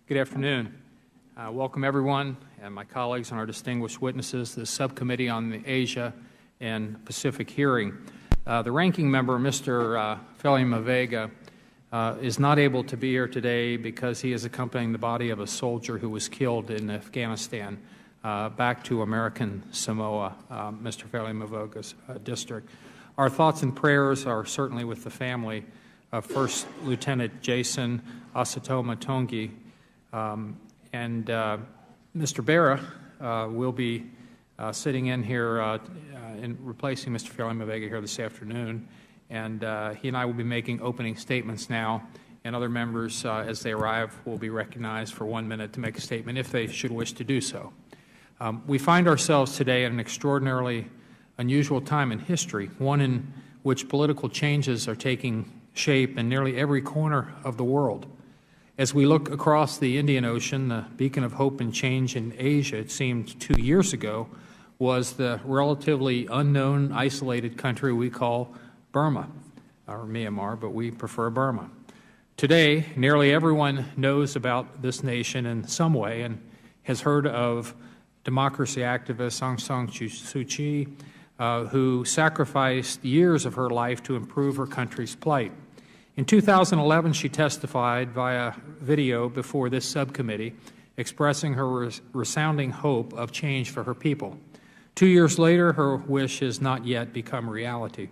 Good afternoon. Welcome everyone and my colleagues and our distinguished witnesses to the Subcommittee on the Asia and Pacific hearing. The ranking member, Mr. Faleomavaega, is not able to be here today because he is accompanying the body of a soldier who was killed in Afghanistan back to American Samoa, Mr. Faleomavaega's district. Our thoughts and prayers are certainly with the family of First Lieutenant Jason Asatoma Tongi, and Mr. Barra will be sitting in here and replacing Mr. Faleomavaega here this afternoon, and he and I will be making opening statements now, and other members, as they arrive, will be recognized for 1 minute to make a statement if they should wish to do so. We find ourselves today at an extraordinarily unusual time in history, one in which political changes are taking shape in nearly every corner of the world. As we look across the Indian Ocean, the beacon of hope and change in Asia, it seemed 2 years ago, was the relatively unknown, isolated country we call Burma, or Myanmar, but we prefer Burma. Today, nearly everyone knows about this nation in some way and has heard of democracy activist Aung San Suu Kyi, who sacrificed years of her life to improve her country's plight. In 2011, she testified via video before this subcommittee, expressing her resounding hope of change for her people. 2 years later, her wish has not yet become reality.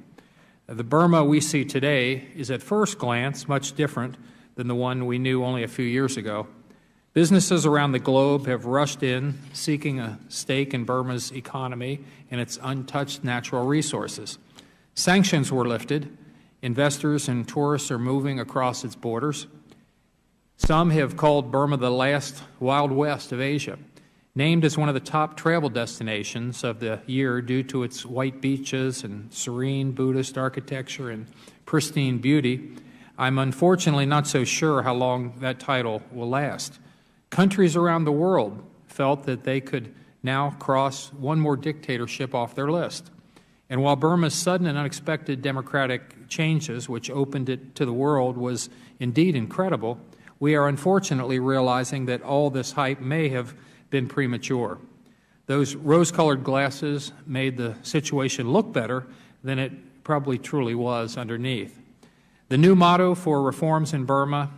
The Burma we see today is at first glance much different than the one we knew only a few years ago. Businesses around the globe have rushed in, seeking a stake in Burma's economy and its untouched natural resources. Sanctions were lifted. Investors and tourists are moving across its borders. Some have called Burma the last Wild West of Asia. Named as one of the top travel destinations of the year due to its white beaches and serene Buddhist architecture and pristine beauty, I'm unfortunately not so sure how long that title will last. Countries around the world felt that they could now cross one more dictatorship off their list. And while Burma's sudden and unexpected democratic changes, which opened it to the world, was indeed incredible, we are unfortunately realizing that all this hype may have been premature. Those rose-colored glasses made the situation look better than it probably truly was underneath. The new motto for reforms in Burma,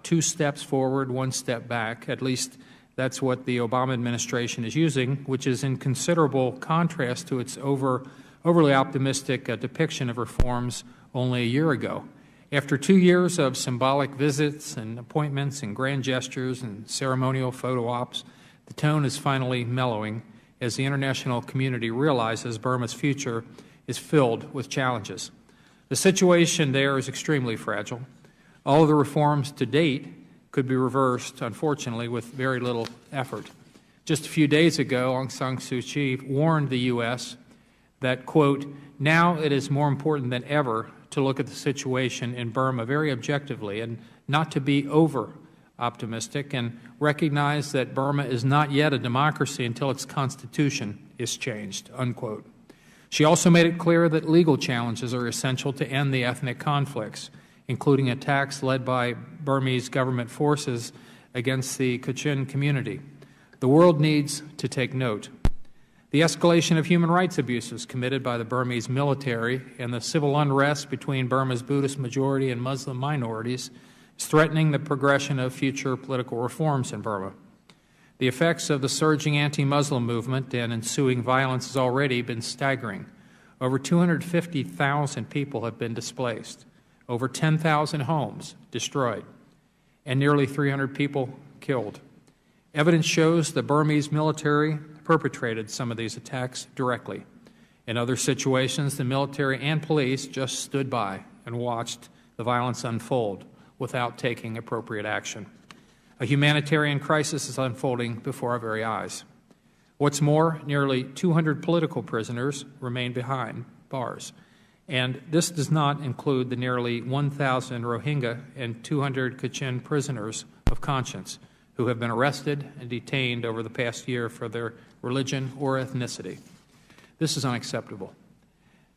2 steps forward, 1 step back, at least that's what the Obama administration is using, which is in considerable contrast to its overly optimistic depiction of reforms only a year ago. After 2 years of symbolic visits and appointments and grand gestures and ceremonial photo ops, the tone is finally mellowing as the international community realizes Burma's future is filled with challenges. The situation there is extremely fragile. All of the reforms to date could be reversed, unfortunately, with very little effort. Just a few days ago, Aung San Suu Kyi warned the U.S. that, quote, now it is more important than ever to look at the situation in Burma very objectively and not to be over-optimistic and recognize that Burma is not yet a democracy until its constitution is changed, unquote. She also made it clear that legal challenges are essential to end the ethnic conflicts, including attacks led by Burmese government forces against the Kachin community. The world needs to take note. The escalation of human rights abuses committed by the Burmese military and the civil unrest between Burma's Buddhist majority and Muslim minorities is threatening the progression of future political reforms in Burma. The effects of the surging anti-Muslim movement and ensuing violence has already been staggering. Over 250,000 people have been displaced, over 10,000 homes destroyed, and nearly 300 people killed. Evidence shows the Burmese military perpetrated some of these attacks directly. In other situations, the military and police just stood by and watched the violence unfold without taking appropriate action. A humanitarian crisis is unfolding before our very eyes. What's more, nearly 200 political prisoners remain behind bars, and this does not include the nearly 1,000 Rohingya and 200 Kachin prisoners of conscience who have been arrested and detained over the past year for their religion or ethnicity. This is unacceptable.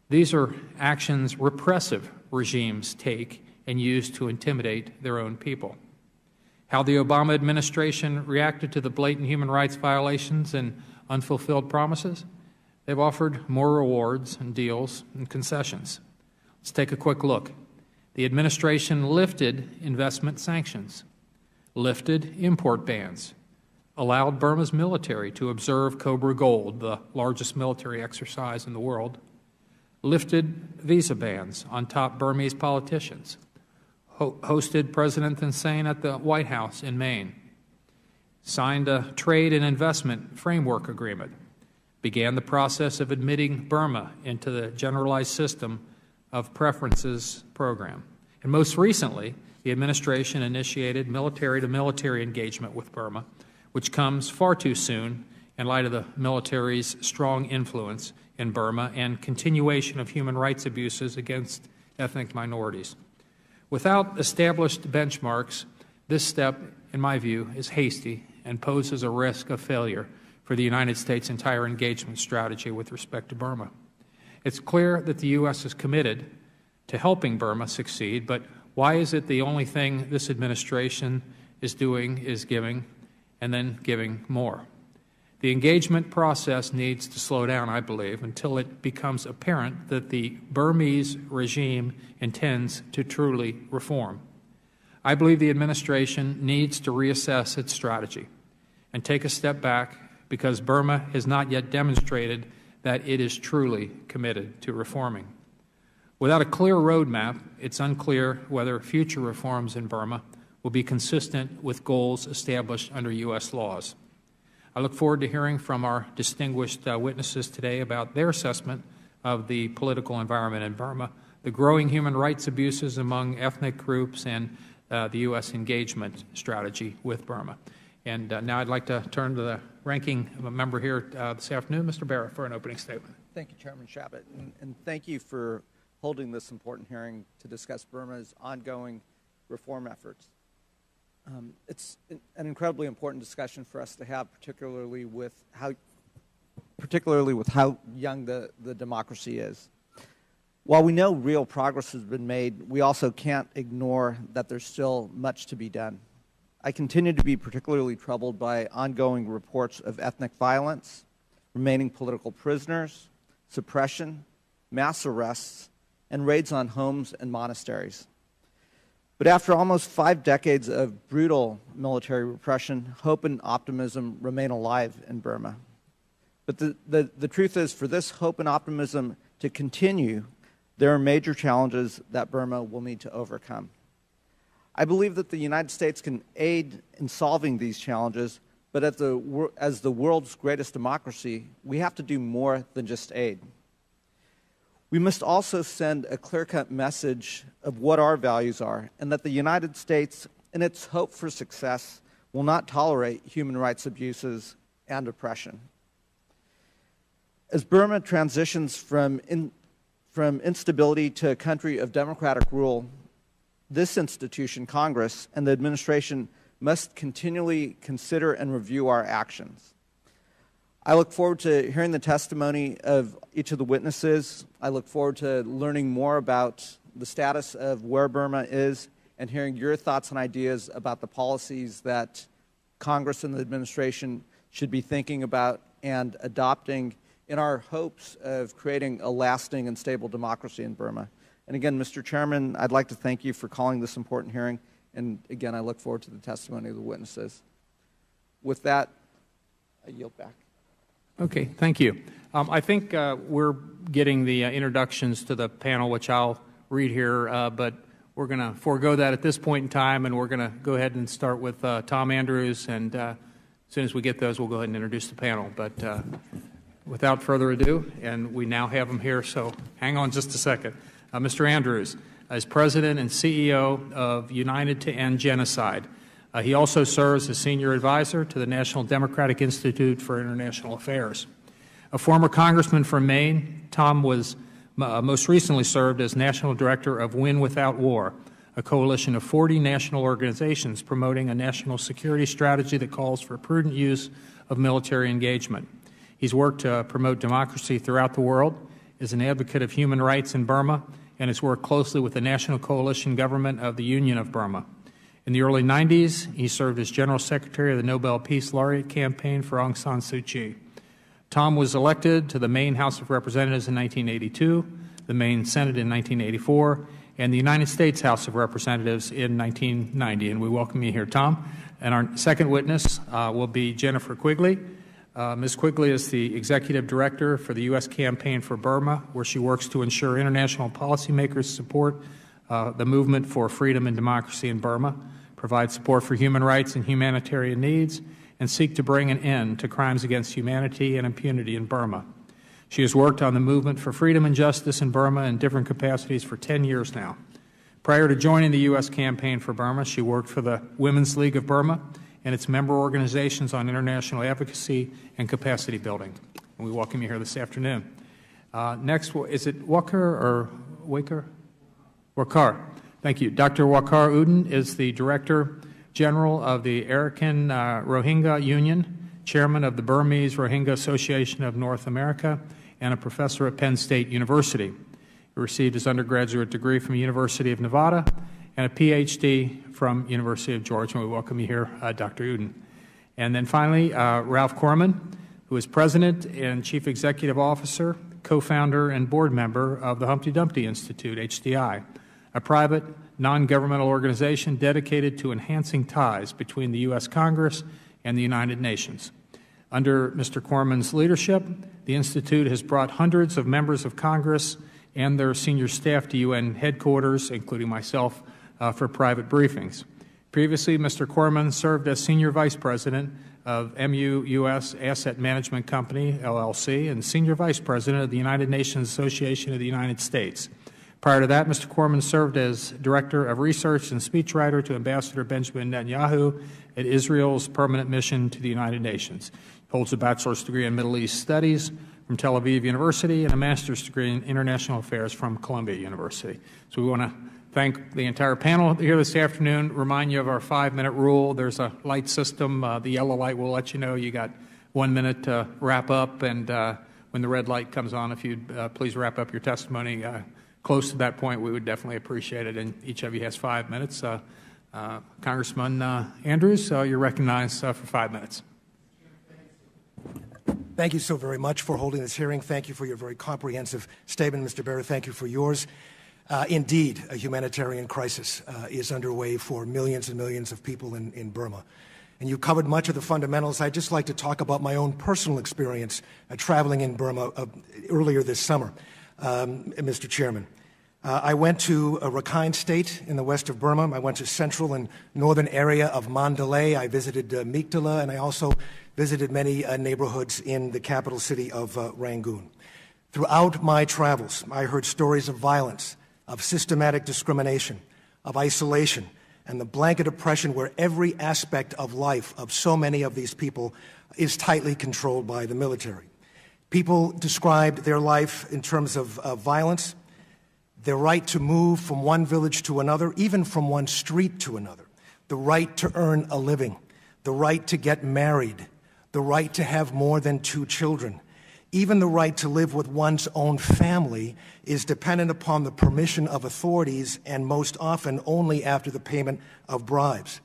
These are actions repressive regimes take and use to intimidate their own people. how the Obama administration reacted to the blatant human rights violations and unfulfilled promises. They've offered more rewards and deals and concessions. Let's take a quick look. The administration lifted investment sanctions, lifted import bans, allowed Burma's military to observe Cobra Gold, the largest military exercise in the world, lifted visa bans on top Burmese politicians, hosted President Thein Sein at the White House in Maine, signed a trade and investment framework agreement, began the process of admitting Burma into the Generalized System of Preferences program. And most recently, the administration initiated military-to-military engagement with Burma, which comes far too soon in light of the military's strong influence in Burma and continuation of human rights abuses against ethnic minorities. Without established benchmarks, this step, in my view, is hasty and poses a risk of failure for the United States' entire engagement strategy with respect to Burma. It's clear that the U.S. is committed to helping Burma succeed, but why is it the only thing this administration is doing is giving and then giving more? The engagement process needs to slow down, I believe, until it becomes apparent that the Burmese regime intends to truly reform. I believe the administration needs to reassess its strategy and take a step back because Burma has not yet demonstrated that it is truly committed to reforming. Without a clear roadmap, it's unclear whether future reforms in Burma will be consistent with goals established under U.S. laws. I look forward to hearing from our distinguished witnesses today about their assessment of the political environment in Burma, the growing human rights abuses among ethnic groups, and the U.S. engagement strategy with Burma. And now I'd like to turn to the ranking member here this afternoon, Mr. Barrett, for an opening statement. Thank you, Chairman Shabbat, and thank you for holding this important hearing to discuss Burma's ongoing reform efforts. It's an incredibly important discussion for us to have, particularly with how young the democracy is. While we know real progress has been made, we also can't ignore that there's still much to be done. I continue to be particularly troubled by ongoing reports of ethnic violence, remaining political prisoners, suppression, mass arrests, and raids on homes and monasteries. But after almost 5 decades of brutal military repression, hope and optimism remain alive in Burma. But the truth is, for this hope and optimism to continue, there are major challenges that Burma will need to overcome. I believe that the United States can aid in solving these challenges, but as the world's greatest democracy, we have to do more than just aid. We must also send a clear-cut message of what our values are, and that the United States, in its hope for success, will not tolerate human rights abuses and oppression. As Burma transitions from instability to a country of democratic rule, this institution, Congress, and the administration must continually consider and review our actions. I look forward to hearing the testimony of each of the witnesses. I look forward to learning more about the status of where Burma is and hearing your thoughts and ideas about the policies that Congress and the administration should be thinking about and adopting in our hopes of creating a lasting and stable democracy in Burma. And again, Mr. Chairman, I'd like to thank you for calling this important hearing. And again, I look forward to the testimony of the witnesses. With that, I yield back. Okay, thank you. I think we're getting the introductions to the panel, which I'll read here, but we're going to forego that at this point in time, and we're going to go ahead and start with Tom Andrews, and as soon as we get those, we'll go ahead and introduce the panel. But without further ado, and we now have him here, so hang on just a second. Mr. Andrews is President and CEO of United to End Genocide. He also serves as Senior Advisor to the National Democratic Institute for International Affairs. A former congressman from Maine, Tom was most recently served as National Director of Win Without War, a coalition of 40 national organizations promoting a national security strategy that calls for prudent use of military engagement. He's worked to promote democracy throughout the world, is an advocate of human rights in Burma, and has worked closely with the National Coalition Government of the Union of Burma. In the early 90s, he served as General Secretary of the Nobel Peace Laureate Campaign for Aung San Suu Kyi. Tom was elected to the Maine House of Representatives in 1982, the Maine Senate in 1984, and the United States House of Representatives in 1990. And we welcome you here, Tom. And our second witness will be Jennifer Quigley. Ms. Quigley is the Executive Director for the U.S. Campaign for Burma, where she works to ensure international policymakers support the movement for freedom and democracy in Burma, provide support for human rights and humanitarian needs, and seek to bring an end to crimes against humanity and impunity in Burma. She has worked on the movement for freedom and justice in Burma in different capacities for 10 years now. Prior to joining the U.S. Campaign for Burma, she worked for the Women's League of Burma and its member organizations on international advocacy and capacity building. And we welcome you here this afternoon. Next, is it Wakar or Wakar? Wakar. Thank you. Dr. Wakar Udin is the Director General of the Arakan Rohingya Union, Chairman of the Burmese Rohingya Association of North America, and a professor at Penn State University. He received his undergraduate degree from the University of Nevada and a Ph.D. from University of Georgia. And we welcome you here, Dr. Udin. And then finally, Ralph Corman, who is President and Chief Executive Officer, co-founder and board member of the Humpty Dumpty Institute, HDI, a private, non-governmental organization dedicated to enhancing ties between the U.S. Congress and the United Nations. Under Mr. Corman's leadership, the Institute has brought hundreds of members of Congress and their senior staff to UN headquarters, including myself, for private briefings. Previously, Mr. Corman served as Senior Vice President of MU-US Asset Management Company, LLC, and Senior Vice President of the United Nations Association of the United States. Prior to that, Mr. Corman served as Director of Research and Speechwriter to Ambassador Benjamin Netanyahu at Israel's permanent mission to the United Nations. He holds a bachelor's degree in Middle East Studies from Tel Aviv University and a master's degree in International Affairs from Columbia University. So we want to thank the entire panel here this afternoon, remind you of our 5-minute rule. There's a light system. The yellow light will let you know you got 1 minute to wrap up, and when the red light comes on, if you'd please wrap up your testimony close to that point, we would definitely appreciate it. And each of you has 5 minutes. Congressman Andrews, you're recognized for 5 minutes. Thank you so very much for holding this hearing. Thank you for your very comprehensive statement, Mr. Barrett. Thank you for yours. Indeed, a humanitarian crisis is underway for millions and millions of people in Burma. And you covered much of the fundamentals. I'd just like to talk about my own personal experience traveling in Burma earlier this summer. Mr. Chairman, I went to Rakhine State in the west of Burma. I went to central and northern area of Mandalay. I visited Meekdala, and I also visited many neighborhoods in the capital city of Rangoon. Throughout my travels, I heard stories of violence, of systematic discrimination, of isolation, and the blanket oppression where every aspect of life of so many of these people is tightly controlled by the military. People described their life in terms of violence, their right to move from one village to another, even from one street to another, the right to earn a living, the right to get married, the right to have more than 2 children. Even the right to live with one's own family is dependent upon the permission of authorities, and most often only after the payment of bribes.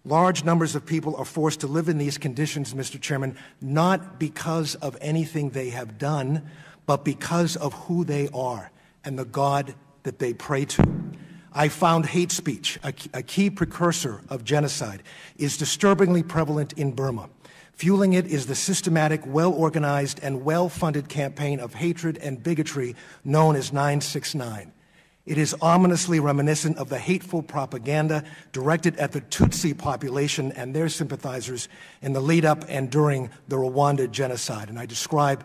Large numbers of people are forced to live in these conditions, Mr. Chairman, not because of anything they have done, but because of who they are and the God that they pray to. I found hate speech, a key precursor of genocide, is disturbingly prevalent in Burma. Fueling it is the systematic, well-organized, and well-funded campaign of hatred and bigotry known as 969. It is ominously reminiscent of the hateful propaganda directed at the Tutsi population and their sympathizers in the lead-up and during the Rwanda genocide. And I describe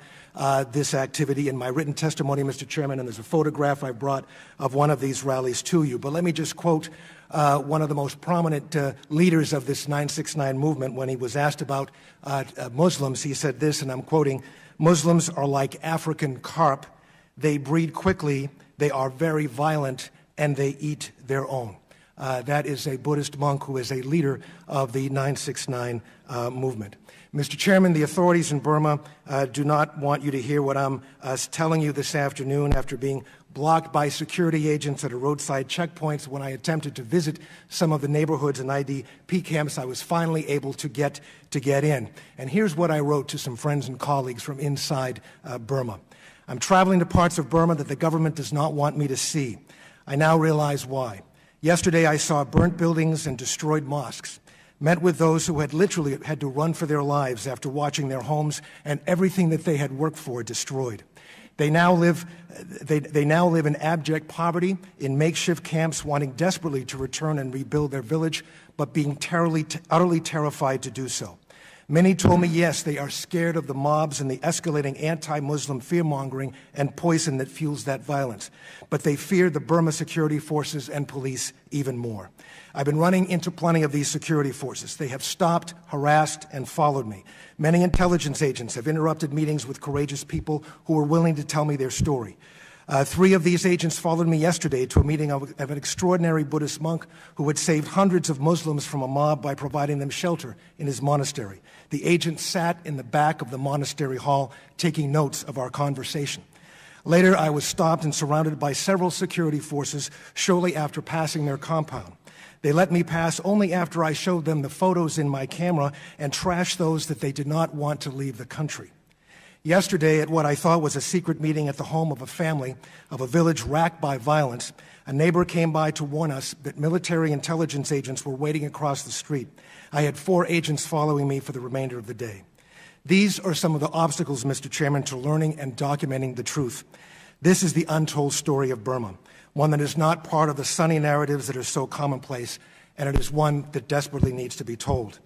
this activity in my written testimony, Mr. Chairman, and there's a photograph I brought of one of these rallies to you. But let me just quote one of the most prominent leaders of this 969 movement. When he was asked about Muslims, he said this, and I'm quoting, "Muslims are like African carp. They breed quickly, they are very violent, and they eat their own." That is a Buddhist monk who is a leader of the 969 movement. Mr. Chairman, the authorities in Burma do not want you to hear what I'm telling you this afternoon after being blocked by security agents at a roadside checkpoints when I attempted to visit some of the neighborhoods and IDP camps. I was finally able to get in. And here's what I wrote to some friends and colleagues from inside Burma. I'm traveling to parts of Burma that the government does not want me to see. I now realize why. Yesterday I saw burnt buildings and destroyed mosques. Met with those who had literally had to run for their lives after watching their homes and everything that they had worked for destroyed. They now live in abject poverty in makeshift camps, wanting desperately to return and rebuild their village, but being utterly terrified to do so. Many told me, yes, they are scared of the mobs and the escalating anti-Muslim fear-mongering and poison that fuels that violence. But they fear the Burma security forces and police even more. I've been running into plenty of these security forces. They have stopped, harassed, and followed me. Many intelligence agents have interrupted meetings with courageous people who were willing to tell me their story. 3 of these agents followed me yesterday to a meeting of an extraordinary Buddhist monk who had saved hundreds of Muslims from a mob by providing them shelter in his monastery. The agents sat in the back of the monastery hall taking notes of our conversation. Later, I was stopped and surrounded by several security forces shortly after passing their compound. They let me pass only after I showed them the photos in my camera and trashed those that they did not want to leave the country. Yesterday, at what I thought was a secret meeting at the home of a family of a village racked by violence, a neighbor came by to warn us that military intelligence agents were waiting across the street. I had 4 agents following me for the remainder of the day. These are some of the obstacles, Mr. Chairman, to learning and documenting the truth. This is the untold story of Burma, one that is not part of the sunny narratives that are so commonplace, and it is one that desperately needs to be told.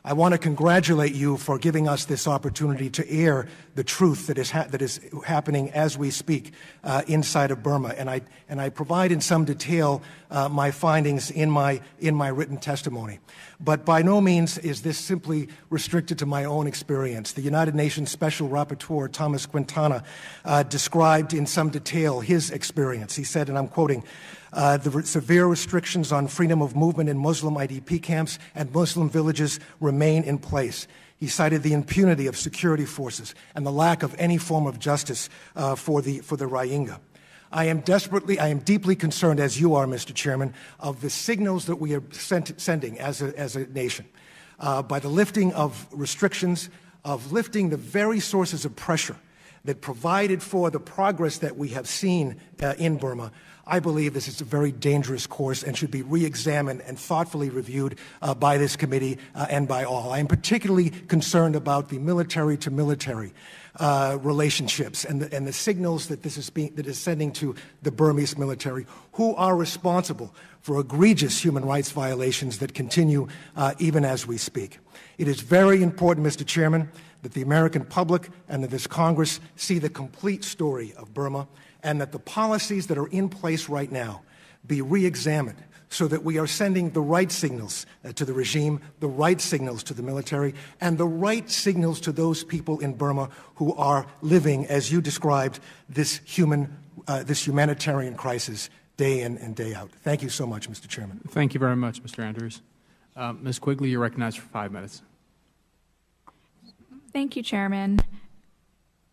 I want to congratulate you for giving us this opportunity to air the truth that is happening as we speak inside of Burma, and I provide in some detail my findings in my written testimony. But by no means is this simply restricted to my own experience. The United Nations Special Rapporteur Thomas Quintana described in some detail his experience. He said, and I'm quoting, the severe restrictions on freedom of movement in Muslim IDP camps and Muslim villages remain in place. He cited the impunity of security forces and the lack of any form of justice for the Rohingya. I am deeply concerned, as you are, Mr. Chairman, of the signals that we are sending as a nation by the lifting of restrictions, of lifting the very sources of pressure that provided for the progress that we have seen in Burma. I believe this is a very dangerous course and should be re-examined and thoughtfully reviewed by this committee and by all. I am particularly concerned about the military-to-military relationships and the signals that this is sending to the Burmese military, who are responsible for egregious human rights violations that continue even as we speak. It is very important, Mr. Chairman, that the American public and that this Congress see the complete story of Burma, and that the policies that are in place right now be re-examined so that we are sending the right signals to the regime, the right signals to the military, and the right signals to those people in Burma who are living, as you described, this humanitarian crisis day in and day out. Thank you so much, Mr. Chairman. Thank you very much, Mr. Andrews. Ms. Quigley, you're recognized for 5 minutes. Thank you, Chairman,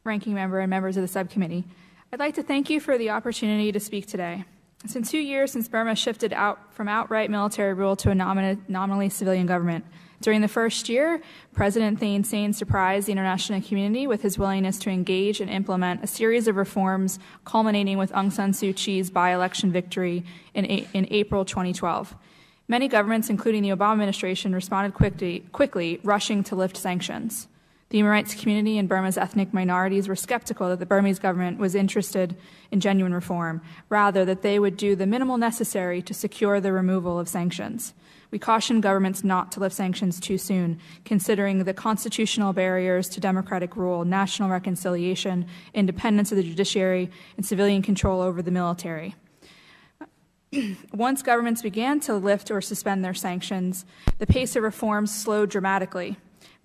Ranking Member, and members of the subcommittee. I'd like to thank you for the opportunity to speak today. It's been 2 years since Burma shifted from outright military rule to a nominally civilian government. During the first year, President Thein Sein surprised the international community with his willingness to engage and implement a series of reforms culminating with Aung San Suu Kyi's by-election victory in April 2012. Many governments, including the Obama administration, responded quickly, rushing to lift sanctions. The human rights community and Burma's ethnic minorities were skeptical that the Burmese government was interested in genuine reform, rather that they would do the minimal necessary to secure the removal of sanctions. We cautioned governments not to lift sanctions too soon, considering the constitutional barriers to democratic rule, national reconciliation, independence of the judiciary, and civilian control over the military. Once governments began to lift or suspend their sanctions, the pace of reforms slowed dramatically.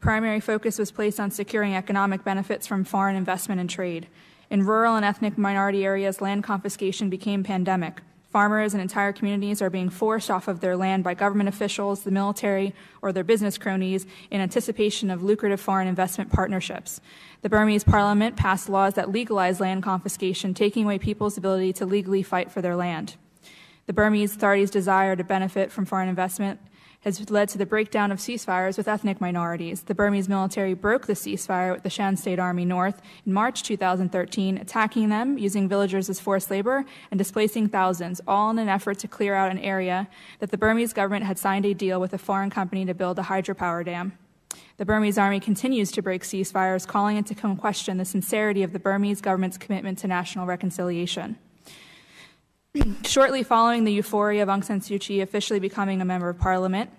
Primary focus was placed on securing economic benefits from foreign investment and trade. In rural and ethnic minority areas, land confiscation became pandemic. Farmers and entire communities are being forced off of their land by government officials, the military, or their business cronies in anticipation of lucrative foreign investment partnerships. The Burmese parliament passed laws that legalize land confiscation, taking away people's ability to legally fight for their land. The Burmese authorities' desire to benefit from foreign investment has led to the breakdown of ceasefires with ethnic minorities. The Burmese military broke the ceasefire with the Shan State Army North in March 2013, attacking them, using villagers as forced labor, and displacing thousands, all in an effort to clear out an area that the Burmese government had signed a deal with a foreign company to build a hydropower dam. The Burmese army continues to break ceasefires, calling into question the sincerity of the Burmese government's commitment to national reconciliation. Shortly following the euphoria of Aung San Suu Kyi officially becoming a member of parliament,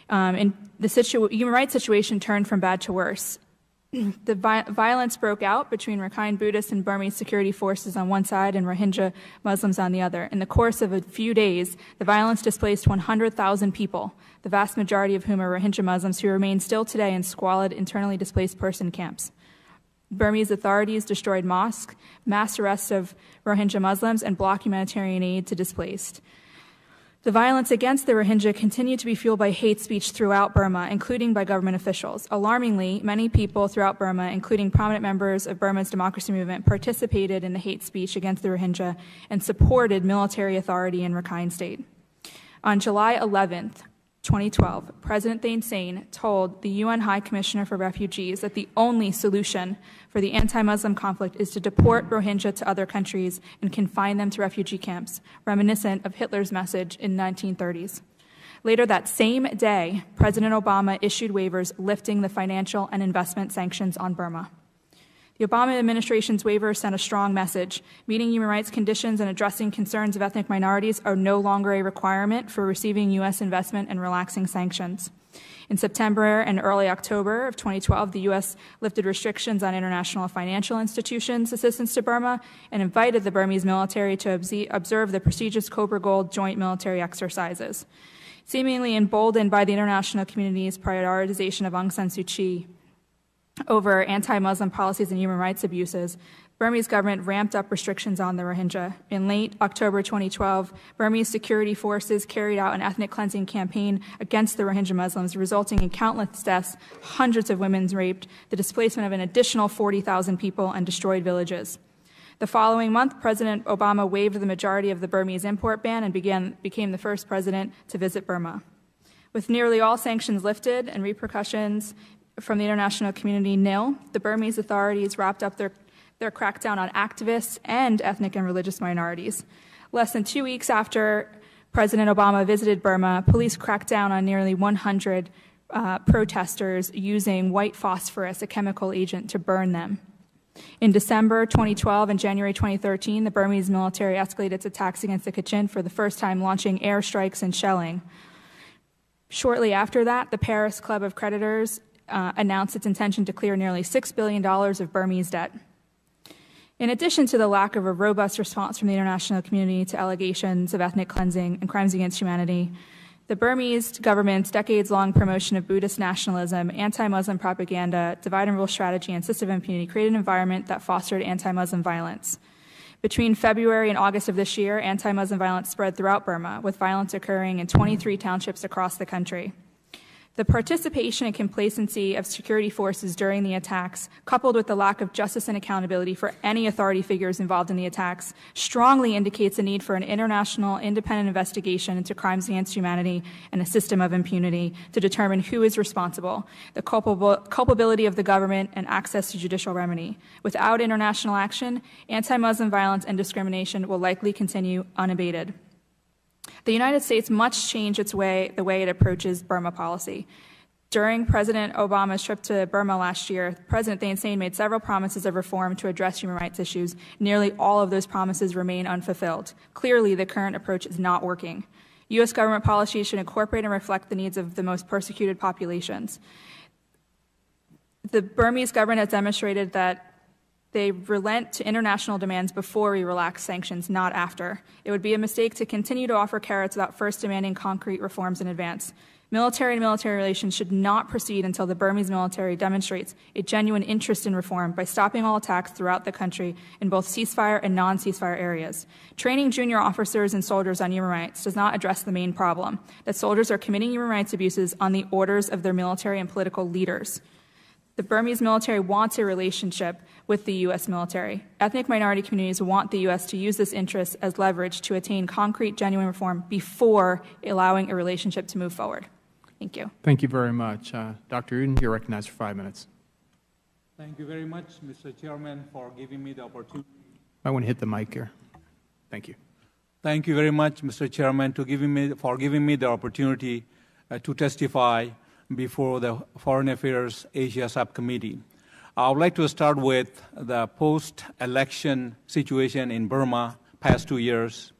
and the human rights situation turned from bad to worse. The violence broke out between Rakhine Buddhists and Burmese security forces on one side and Rohingya Muslims on the other. In the course of a few days, the violence displaced 100,000 people, the vast majority of whom are Rohingya Muslims who remain still today in squalid, internally displaced person camps. Burmese authorities destroyed mosques, mass arrests of Rohingya Muslims, and blocked humanitarian aid to displaced. The violence against the Rohingya continued to be fueled by hate speech throughout Burma, including by government officials. Alarmingly, many people throughout Burma, including prominent members of Burma's democracy movement, participated in the hate speech against the Rohingya and supported military authority in Rakhine State. On July 11th, 2012, President Thein Sein told the UN High Commissioner for Refugees that the only solution for the anti-Muslim conflict is to deport Rohingya to other countries and confine them to refugee camps, reminiscent of Hitler's message in the 1930s. Later that same day, President Obama issued waivers lifting the financial and investment sanctions on Burma. The Obama administration's waiver sent a strong message. Meeting human rights conditions and addressing concerns of ethnic minorities are no longer a requirement for receiving U.S. investment and relaxing sanctions. In September and early October of 2012, the U.S. lifted restrictions on international financial institutions' assistance to Burma and invited the Burmese military to observe the prestigious Cobra Gold joint military exercises. Seemingly emboldened by the international community's prioritization of Aung San Suu Kyi over anti-Muslim policies and human rights abuses, Burmese government ramped up restrictions on the Rohingya. In late October 2012, Burmese security forces carried out an ethnic cleansing campaign against the Rohingya Muslims, resulting in countless deaths, hundreds of women raped, the displacement of an additional 40,000 people, and destroyed villages. The following month, President Obama waived the majority of the Burmese import ban and became the first president to visit Burma. With nearly all sanctions lifted and repercussions from the international community nil, the Burmese authorities wrapped up their crackdown on activists and ethnic and religious minorities. Less than 2 weeks after President Obama visited Burma, police cracked down on nearly 100 protesters using white phosphorus, a chemical agent, to burn them. In December 2012 and January 2013, the Burmese military escalated its attacks against the Kachin, for the first time launching airstrikes and shelling. Shortly after that, the Paris Club of Creditors announced its intention to clear nearly $6 billion of Burmese debt. In addition to the lack of a robust response from the international community to allegations of ethnic cleansing and crimes against humanity, the Burmese government's decades-long promotion of Buddhist nationalism, anti-Muslim propaganda, divide-and-rule strategy, and system of impunity created an environment that fostered anti-Muslim violence. Between February and August of this year, anti-Muslim violence spread throughout Burma, with violence occurring in 23 townships across the country. The participation and complacency of security forces during the attacks, coupled with the lack of justice and accountability for any authority figures involved in the attacks, strongly indicates a need for an international independent investigation into crimes against humanity and a system of impunity to determine who is responsible, the culpability of the government, and access to judicial remedy. Without international action, anti-Muslim violence and discrimination will likely continue unabated. The United States must change the way it approaches Burma policy. During President Obama's trip to Burma last year, President Thein Sein made several promises of reform to address human rights issues. Nearly all of those promises remain unfulfilled. Clearly, the current approach is not working. U.S. government policy should incorporate and reflect the needs of the most persecuted populations. The Burmese government has demonstrated that They relent to international demands before we relax sanctions, not after. It would be a mistake to continue to offer carrots without first demanding concrete reforms in advance. Military and military relations should not proceed until the Burmese military demonstrates a genuine interest in reform by stopping all attacks throughout the country in both ceasefire and non-ceasefire areas. Training junior officers and soldiers on human rights does not address the main problem, that soldiers are committing human rights abuses on the orders of their military and political leaders. The Burmese military wants a relationship with the U.S. military. Ethnic minority communities want the U.S. to use this interest as leverage to attain concrete, genuine reform before allowing a relationship to move forward. Thank you. Thank you very much. Dr. Uden, you're recognized for 5 minutes. Thank you very much, Mr. Chairman, for giving me the opportunity. I want to hit the mic here. Thank you. Thank you very much, Mr. Chairman, for giving me the opportunity to testify before the Foreign Affairs Asia Subcommittee. I would like to start with the post-election situation in Burma past 2 years.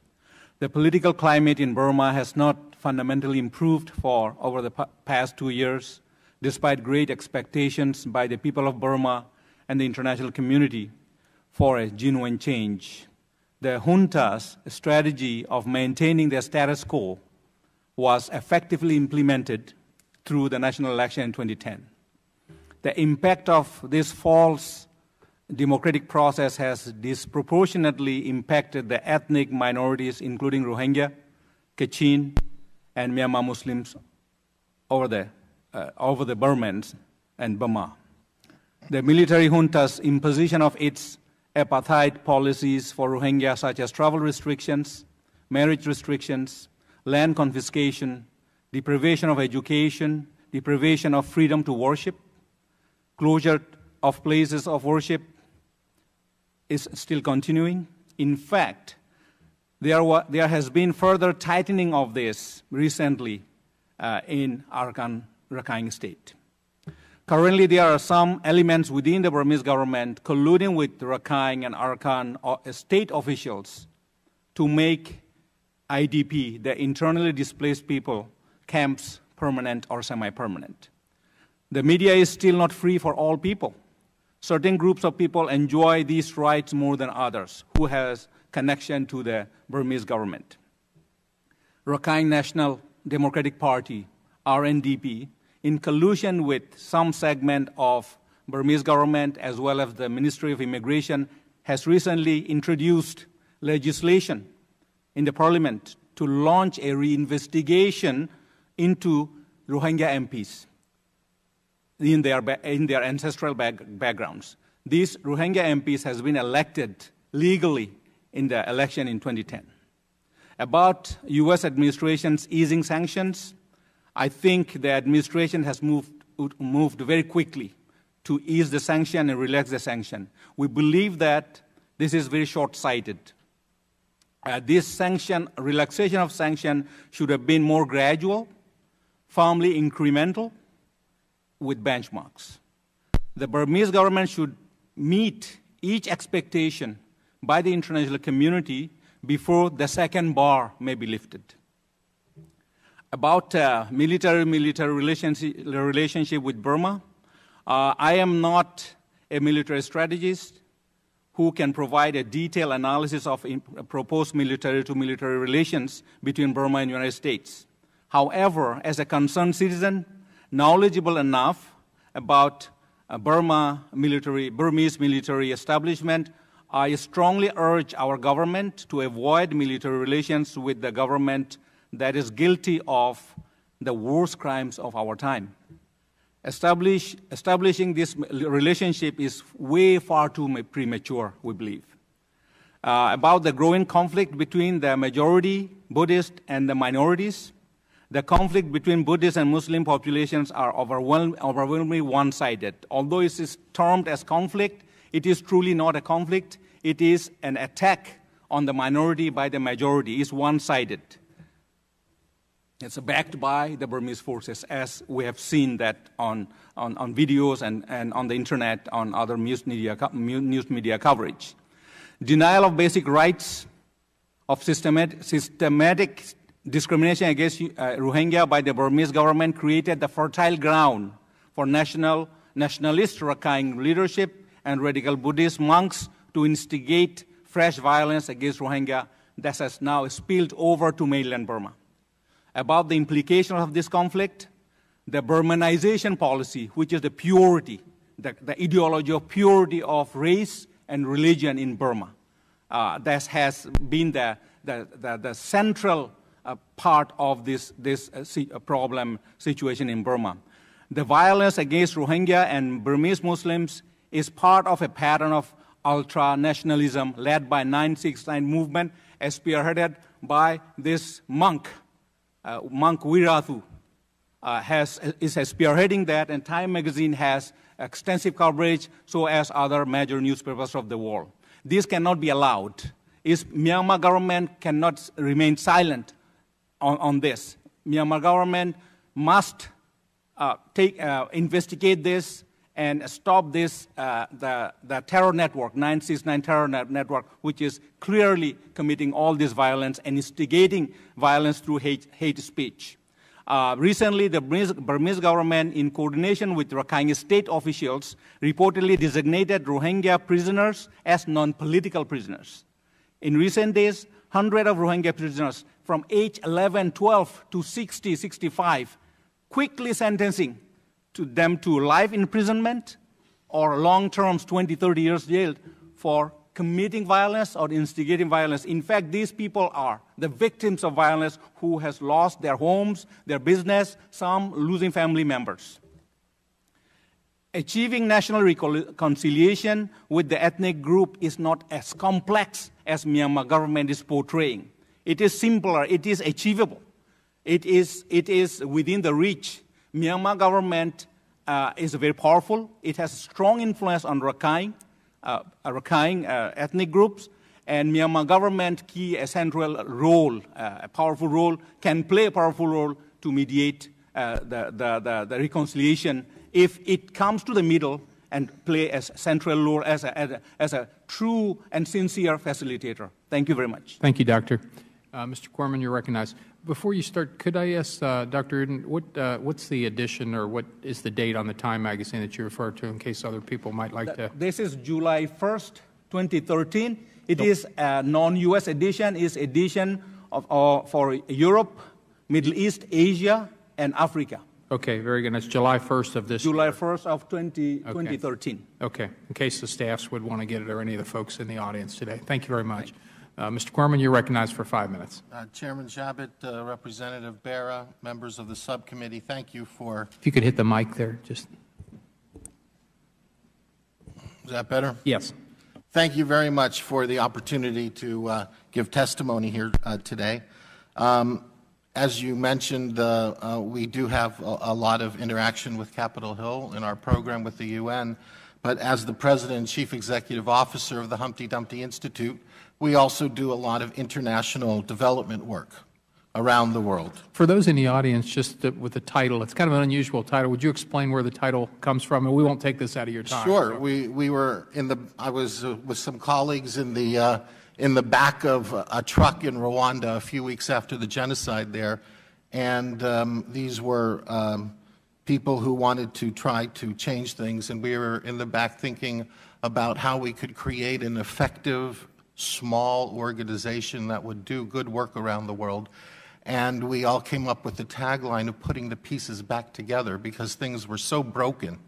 The political climate in Burma has not fundamentally improved for over the past 2 years, despite great expectations by the people of Burma and the international community for a genuine change. The junta's strategy of maintaining the status quo was effectively implemented through the national election in 2010. The impact of this false democratic process has disproportionately impacted the ethnic minorities, including Rohingya, Kachin, and Myanmar Muslims over the Burmans and Burma. The military junta's imposition of its apartheid policies for Rohingya, such as travel restrictions, marriage restrictions, land confiscation, deprivation of education, deprivation of freedom to worship, closure of places of worship is still continuing. In fact, there has been further tightening of this recently in Rakhine State. Currently, there are some elements within the Burmese government colluding with Rakhine and Arakan state officials to make IDP, the internally displaced people, camps permanent or semi-permanent. The media is still not free for all people. Certain groups of people enjoy these rights more than others who has connection to the Burmese government. Rakhine National Democratic Party, RNDP, in collusion with some segment of Burmese government as well as the Ministry of Immigration, has recently introduced legislation in the parliament to launch a reinvestigation into Rohingya MPs in their ancestral backgrounds. These Rohingya MPs has been elected legally in the election in 2010. About U.S. administration's easing sanctions, I think the administration has moved very quickly to ease the sanction and relax the sanction. We believe that this is very short-sighted. This relaxation of sanction should have been more gradual, firmly incremental, with benchmarks. The Burmese government should meet each expectation by the international community before the second bar may be lifted. About military relationship with Burma, I am not a military strategist who can provide a detailed analysis of proposed military-to-military relations between Burma and the United States. However, as a concerned citizen, knowledgeable enough about Burmese military establishment, I strongly urge our government to avoid military relations with the government that is guilty of the worst crimes of our time. Establishing this relationship is way far too premature, we believe. About the growing conflict between the majority Buddhist and the minorities, the conflict between Buddhist and Muslim populations are overwhelmingly one-sided. Although it is termed as conflict, it is truly not a conflict. It is an attack on the minority by the majority. It's one-sided. It's backed by the Burmese forces, as we have seen that on videos and on the internet, on other news media coverage. Denial of basic rights, of systematic discrimination against Rohingya by the Burmese government created the fertile ground for nationalist Rakhine leadership and radical Buddhist monks to instigate fresh violence against Rohingya that has now spilled over to mainland Burma. About the implications of this conflict, the Burmanization policy, which is the purity, the ideology of purity of race and religion in Burma, that has been the central part of this problem situation in Burma. The violence against Rohingya and Burmese Muslims is part of a pattern of ultra-nationalism led by 969 movement, spearheaded by this monk Wirathu, is spearheading that, and Time magazine has extensive coverage, so as other major newspapers of the world. This cannot be allowed. Myanmar government cannot remain silent on this. Myanmar government must investigate this and stop this, the terror network, 969 terror network, which is clearly committing all this violence and instigating violence through hate speech. Recently, the Burmese government, in coordination with Rakhine state officials, reportedly designated Rohingya prisoners as non-political prisoners. In recent days, hundreds of Rohingya prisoners from age 11, 12 to 60, 65, quickly sentencing them to life imprisonment or long terms, 20, 30 years jail for committing violence or instigating violence. In fact, these people are the victims of violence who has lost their homes, their business, some losing family members. Achieving national reconciliation with the ethnic group is not as complex as Myanmar government is portraying. It is simpler, it is achievable. It is within the reach. Myanmar government is very powerful. It has strong influence on Rakhine ethnic groups, and Myanmar government a central role, a powerful role, can play a powerful role to mediate the reconciliation if it comes to the middle and play a central role as a true and sincere facilitator. Thank you very much. Thank you, Doctor. Mr. Corman, you're recognized. Before you start, could I ask Dr. Uden, what's the edition or what is the date on the Time magazine that you referred to in case other people might like to? This is July 1st, 2013. It is a non-U.S. edition, is edition for Europe, Middle East, Asia, and Africa. Okay, very good. That's July 1st of this July year. 1st of 2013. Okay, in case the staffs would want to get it or any of the folks in the audience today. Thank you very much. Mr. Corman, you're recognized for 5 minutes. Chairman Jabbat, Representative Bera, members of the subcommittee, thank you for... If you could hit the mic there, just... Is that better? Yes. Thank you very much for the opportunity to give testimony here today. As you mentioned, we do have a lot of interaction with Capitol Hill in our program with the UN, but as the President and Chief Executive Officer of the Humpty Dumpty Institute, we also do a lot of international development work around the world. For those in the audience, just with the title, it's kind of an unusual title. Would you explain where the title comes from? And we won't take this out of your time. Sure. So. I was with some colleagues in the back of a truck in Rwanda a few weeks after the genocide there, and these were people who wanted to try to change things, and we were in the back thinking about how we could create an effective small organization that would do good work around the world. And we all came up with the tagline of putting the pieces back together because things were so broken.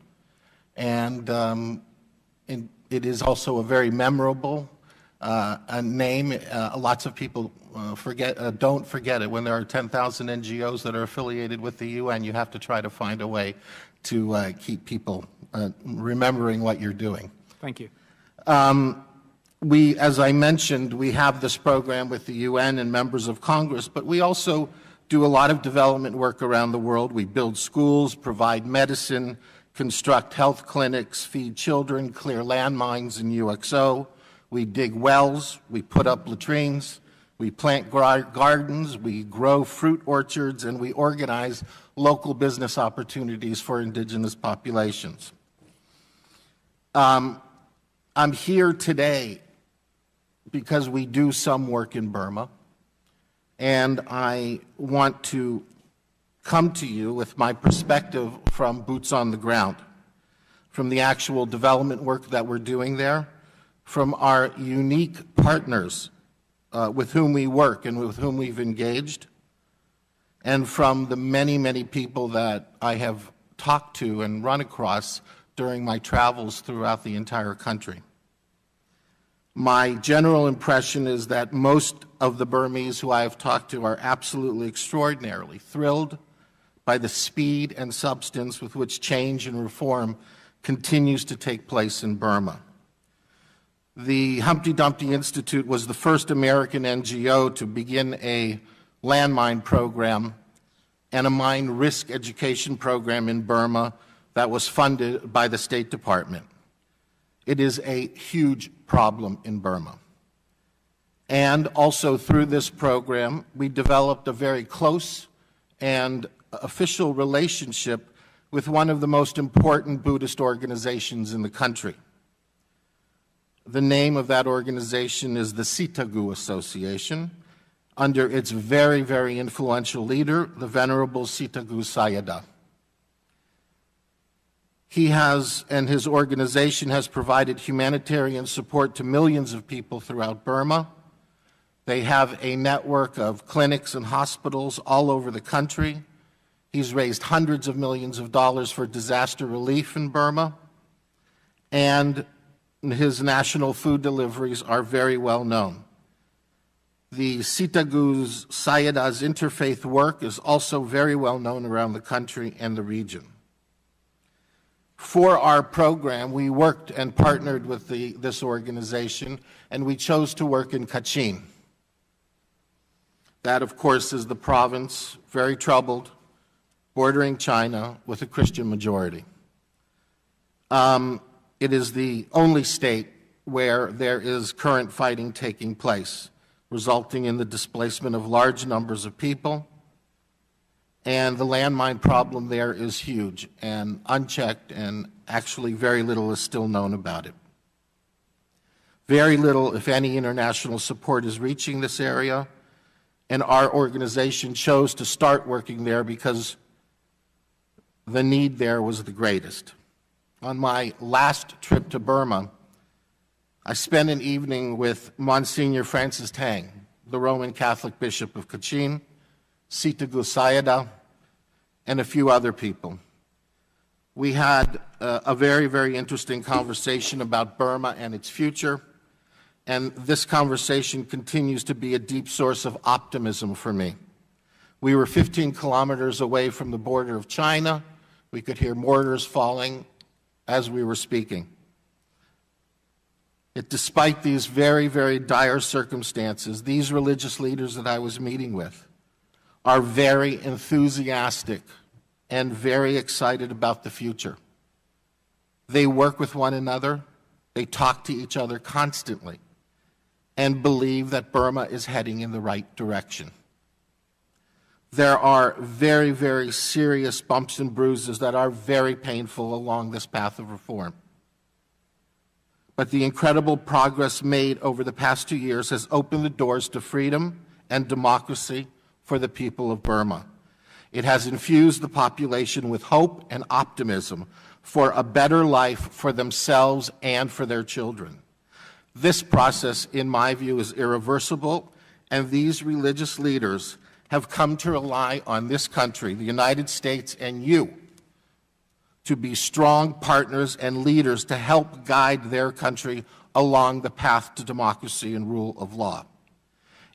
And it is also a very memorable a name. Lots of people don't forget it. When there are 10,000 NGOs that are affiliated with the UN, you have to try to find a way to keep people remembering what you're doing. Thank you. As I mentioned, we have this program with the UN and members of Congress, but we also do a lot of development work around the world. We build schools, provide medicine, construct health clinics, feed children, clear landmines in UXO. We dig wells, we put up latrines, we plant gardens, we grow fruit orchards, and we organize local business opportunities for indigenous populations. I'm here today because we do some work in Burma, and I want to come to you with my perspective from boots on the ground. from the actual development work that we're doing there, from our unique partners with whom we work and with whom we've engaged, and from the many, many people that I have talked to and run across during my travels throughout the entire country. My general impression is that most of the Burmese who I have talked to are absolutely extraordinarily thrilled by the speed and substance with which change and reform continues to take place in Burma. The Humpty Dumpty Institute was the first American NGO to begin a landmine program and a mine risk education program in Burma that was funded by the State Department. It is a huge problem in Burma. And also through this program, we developed a very close and official relationship with one of the most important Buddhist organizations in the country. The name of that organization is the Sitagu Association, under its very, very influential leader, the Venerable Sitagu Sayadaw. He has, and his organization has provided humanitarian support to millions of people throughout Burma. They have a network of clinics and hospitals all over the country. He's raised hundreds of millions of dollars for disaster relief in Burma, and his national food deliveries are very well known. The Sitagu Sayadaw's interfaith work is also very well known around the country and the region. For our program, we worked and partnered with this organization, and we chose to work in Kachin. That, of course, is the province, very troubled, bordering China, with a Christian majority. It is the only state where there is current fighting taking place, resulting in the displacement of large numbers of people. And the landmine problem there is huge and unchecked, and actually very little is still known about it. Very little, if any, international support is reaching this area, and our organization chose to start working there because the need there was the greatest. On my last trip to Burma, I spent an evening with Monsignor Francis Tang, the Roman Catholic Bishop of Kachin, Sitagu Sayadaw, and a few other people. We had a very, very interesting conversation about Burma and its future, and this conversation continues to be a deep source of optimism for me. We were 15 kilometers away from the border of China. We could hear mortars falling as we were speaking. Despite these very, very dire circumstances, these religious leaders that I was meeting with are very enthusiastic and very excited about the future. They work with one another, they talk to each other constantly, and believe that Burma is heading in the right direction. There are very, very serious bumps and bruises that are very painful along this path of reform. But the incredible progress made over the past 2 years has opened the doors to freedom and democracy for the people of Burma. It has infused the population with hope and optimism for a better life for themselves and for their children. This process, in my view, is irreversible, and these religious leaders have come to rely on this country, the United States, and you, to be strong partners and leaders to help guide their country along the path to democracy and rule of law.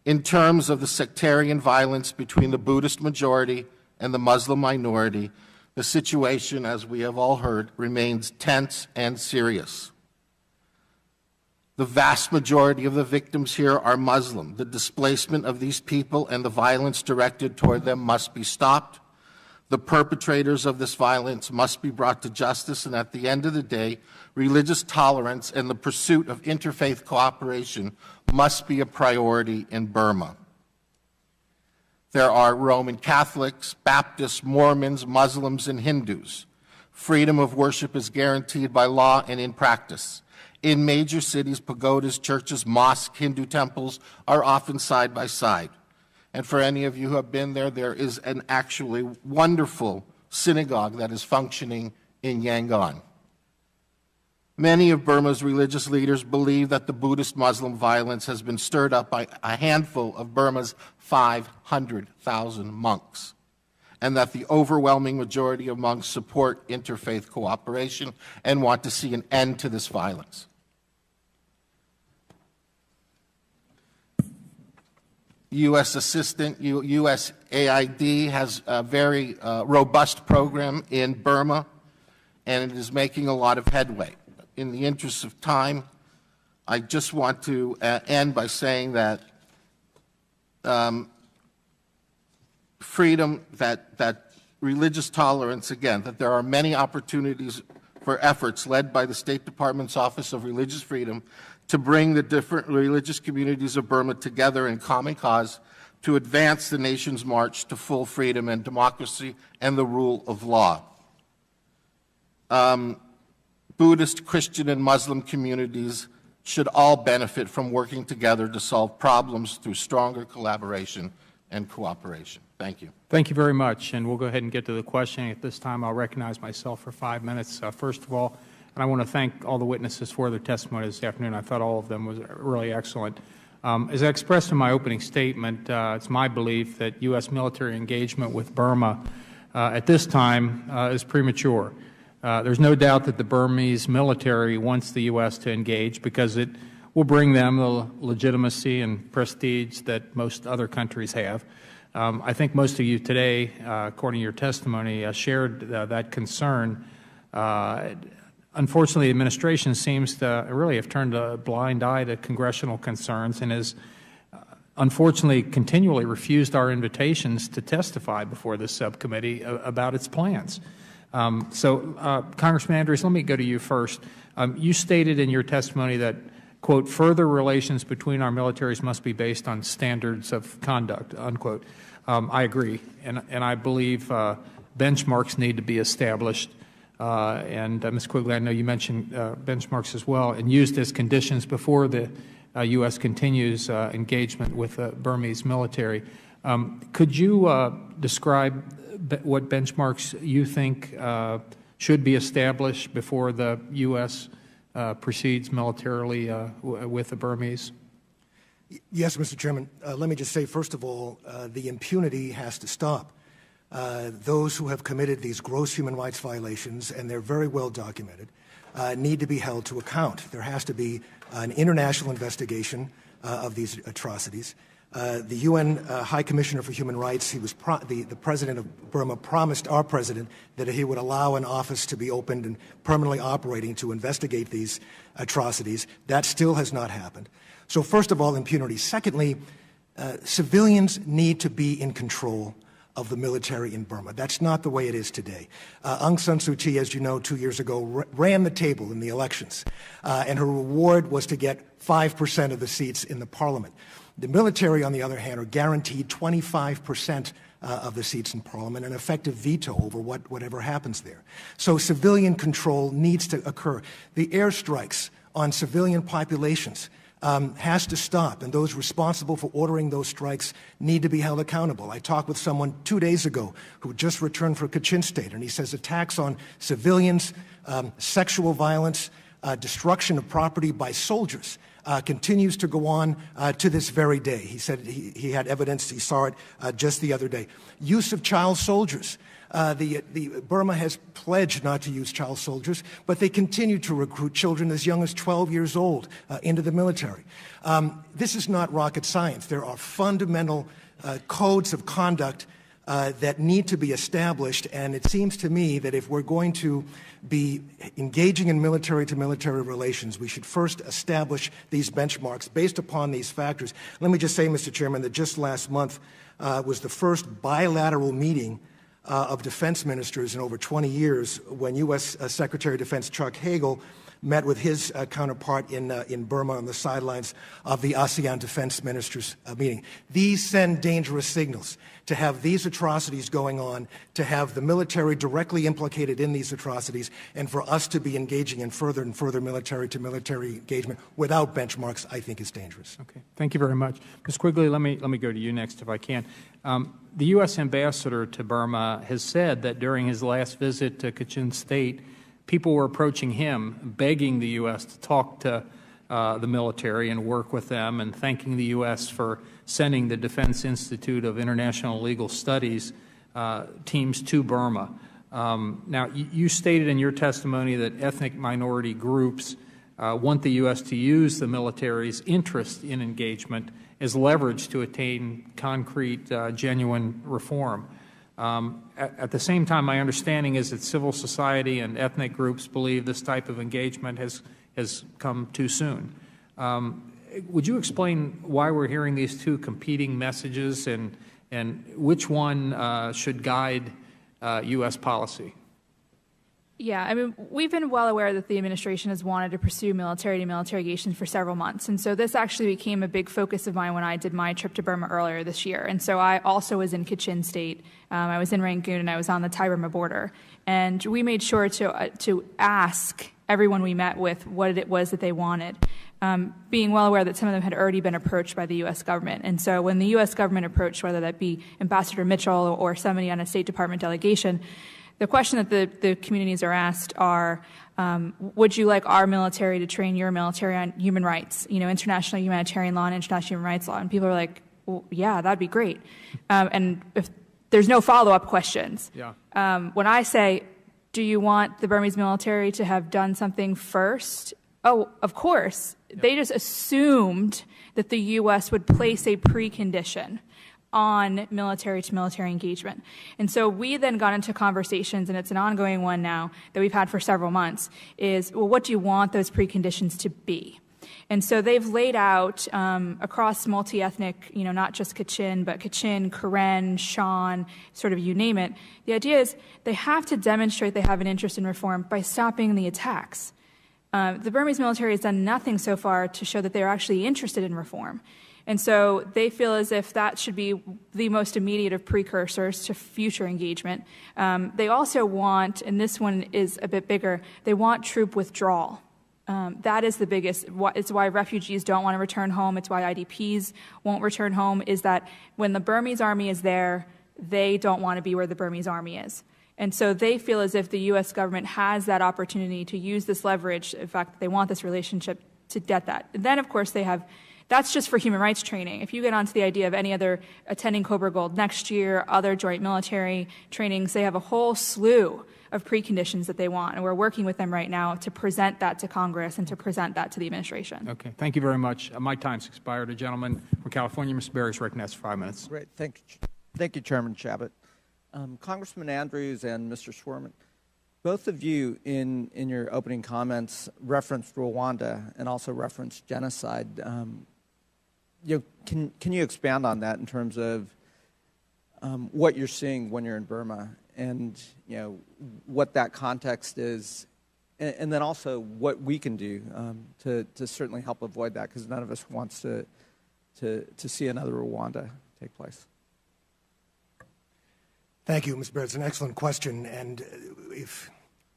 In terms of the sectarian violence between the Buddhist majority and the Muslim minority, the situation, as we have all heard, remains tense and serious. The vast majority of the victims here are Muslim. The displacement of these people and the violence directed toward them must be stopped. The perpetrators of this violence must be brought to justice, and at the end of the day, religious tolerance and the pursuit of interfaith cooperation must be a priority in Burma. There are Roman Catholics, Baptists, Mormons, Muslims, and Hindus. Freedom of worship is guaranteed by law and in practice. In major cities, pagodas, churches, mosques, Hindu temples are often side by side. And for any of you who have been there, there is an actually wonderful synagogue that is functioning in Yangon. Many of Burma's religious leaders believe that the Buddhist-Muslim violence has been stirred up by a handful of Burma's 500,000 monks, and that the overwhelming majority of monks support interfaith cooperation and want to see an end to this violence. USAID has a very robust program in Burma, and it is making a lot of headway. In the interest of time, I just want to end by saying that freedom, that religious tolerance, again, that there are many opportunities for efforts led by the State Department's Office of Religious Freedom to bring the different religious communities of Burma together in common cause to advance the nation's march to full freedom and democracy and the rule of law. Buddhist, Christian, and Muslim communities should all benefit from working together to solve problems through stronger collaboration and cooperation. Thank you. Thank you very much, and we'll go ahead and get to the questioning. At this time, I'll recognize myself for 5 minutes. First of all, and I want to thank all the witnesses for their testimony this afternoon. I thought all of them was really excellent. As I expressed in my opening statement, it's my belief that U.S. military engagement with Burma at this time is premature. There's no doubt that the Burmese military wants the U.S. to engage because it will bring them the legitimacy and prestige that most other countries have. I think most of you today, according to your testimony, shared that concern. Unfortunately, the administration seems to really have turned a blind eye to congressional concerns and has unfortunately continually refused our invitations to testify before this subcommittee about its plans. Congressman Andrews, let me go to you first. You stated in your testimony that, quote, further relations between our militaries must be based on standards of conduct, unquote. I agree, and I believe benchmarks need to be established. Ms. Quigley, I know you mentioned benchmarks as well, and used as conditions before the U.S. continues engagement with the Burmese military. Could you describe what benchmarks you think should be established before the U.S. proceeds militarily with the Burmese? Yes, Mr. Chairman. Let me just say, first of all, the impunity has to stop. Those who have committed these gross human rights violations, and they're very well documented, need to be held to account. There has to be an international investigation of these atrocities. The UN High Commissioner for Human Rights, the President of Burma promised our President that he would allow an office to be opened and permanently operating to investigate these atrocities. That still has not happened. So first of all, impunity. Secondly, civilians need to be in control of the military in Burma. That's not the way it is today. Aung San Suu Kyi, as you know, 2 years ago, ran the table in the elections, and her reward was to get 5% of the seats in the parliament. The military, on the other hand, are guaranteed 25% of the seats in parliament, an effective veto over whatever happens there. So civilian control needs to occur. The airstrikes on civilian populations has to stop, and those responsible for ordering those strikes need to be held accountable. I talked with someone 2 days ago who just returned from Kachin State, and he says attacks on civilians, sexual violence, destruction of property by soldiers continues to go on to this very day. He said he had evidence, he saw it just the other day. Use of child soldiers. Burma has pledged not to use child soldiers, but they continue to recruit children as young as 12 years old into the military. This is not rocket science. There are fundamental codes of conduct that need to be established, and it seems to me that if we're going to be engaging in military-to-military relations, we should first establish these benchmarks based upon these factors. Let me just say, Mr. Chairman, that just last month was the first bilateral meeting of defense ministers in over 20 years when U.S. Secretary of Defense Chuck Hagel met with his counterpart in Burma on the sidelines of the ASEAN Defense Ministers meeting. These send dangerous signals to have these atrocities going on, to have the military directly implicated in these atrocities, and for us to be engaging in further and further military-to-military engagement without benchmarks, I think is dangerous. Okay. Thank you very much. Ms. Quigley, let me go to you next if I can. The U.S. ambassador to Burma has said that during his last visit to Kachin State, people were approaching him, begging the U.S. to talk to the military and work with them, and thanking the U.S. for sending the Defense Institute of International Legal Studies teams to Burma. Now, you stated in your testimony that ethnic minority groups want the U.S. to use the military's interest in engagement as leverage to attain concrete, genuine reform. At the same time, my understanding is that civil society and ethnic groups believe this type of engagement has come too soon. Would you explain why we're hearing these two competing messages, and which one should guide U.S. policy? Yeah, I mean, we've been well aware that the administration has wanted to pursue military-to-military engagement for several months. And so this actually became a big focus of mine when I did my trip to Burma earlier this year. And so I also was in Kachin State. I was in Rangoon, and I was on the Thai-Burma border. And we made sure to ask everyone we met with what it was that they wanted, being well aware that some of them had already been approached by the U.S. government. And so when the U.S. government approached, whether that be Ambassador Mitchell or somebody on a State Department delegation, the question that the communities are asked are, would you like our military to train your military on human rights, international humanitarian law and international human rights law? And people are like, well, yeah, that'd be great. And if there's no follow-up questions. Yeah. When I say, do you want the Burmese military to have done something first? Oh, of course. Yeah. They just assumed that the U.S. would place a precondition on military-to-military engagement. And so we then got into conversations, and it's an ongoing one now that we've had for several months, is, well, what do you want those preconditions to be? And so they've laid out across multi-ethnic, not just Kachin, but Kachin, Karen, Shan, sort of you name it. The idea is they have to demonstrate they have an interest in reform by stopping the attacks. The Burmese military has done nothing so far to show that they're actually interested in reform. And so they feel as if that should be the most immediate of precursors to future engagement. They also want, and this one is a bit bigger, they want troop withdrawal. That is the biggest. It's why refugees don't want to return home. It's why IDPs won't return home, is that when the Burmese army is there, they don't want to be where the Burmese army is. And so they feel as if the U.S. government has that opportunity to use this leverage, in fact, they want this relationship to get that. And then, of course, they have. That's just for human rights training. If you get onto the idea of any other attending Cobra Gold next year, other joint military trainings, they have a whole slew of preconditions that they want. And we're working with them right now to present that to Congress and to present that to the administration. Okay. Thank you very much. My time's expired. A gentleman from California, Mr. Berry, is recognized for 5 minutes. Great. Thank you, Chairman Chabot. Congressman Andrews and Mr. Schwerman, both of you in your opening comments referenced Rwanda and also referenced genocide. Can you expand on that in terms of what you're seeing when you're in Burma, and what that context is, and then also what we can do to certainly help avoid that, because none of us wants to see another Rwanda take place. Thank you, Mr. Baird. It's an excellent question. And if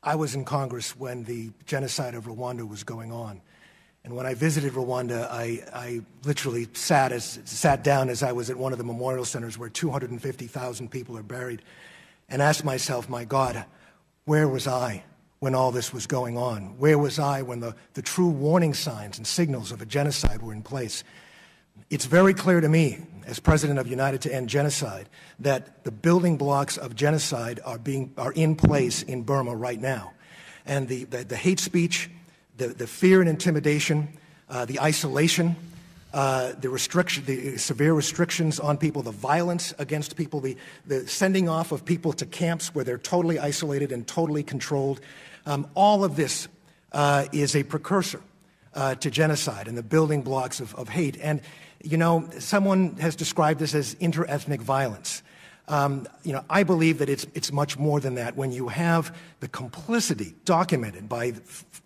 I was in Congress when the genocide of Rwanda was going on, and when I visited Rwanda, I literally sat down as I was at one of the memorial centers where 250,000 people are buried, and asked myself, my God, where was I when all this was going on? Where was I when the true warning signs and signals of a genocide were in place? It's very clear to me, as president of United to End Genocide, that the building blocks of genocide are in place in Burma right now. And the hate speech, the fear and intimidation, the isolation, the severe restrictions on people, the violence against people, the sending off of people to camps where they're totally isolated and totally controlled, all of this is a precursor to genocide and the building blocks of hate. And, someone has described this as interethnic violence. I believe that it's much more than that. When you have the complicity documented by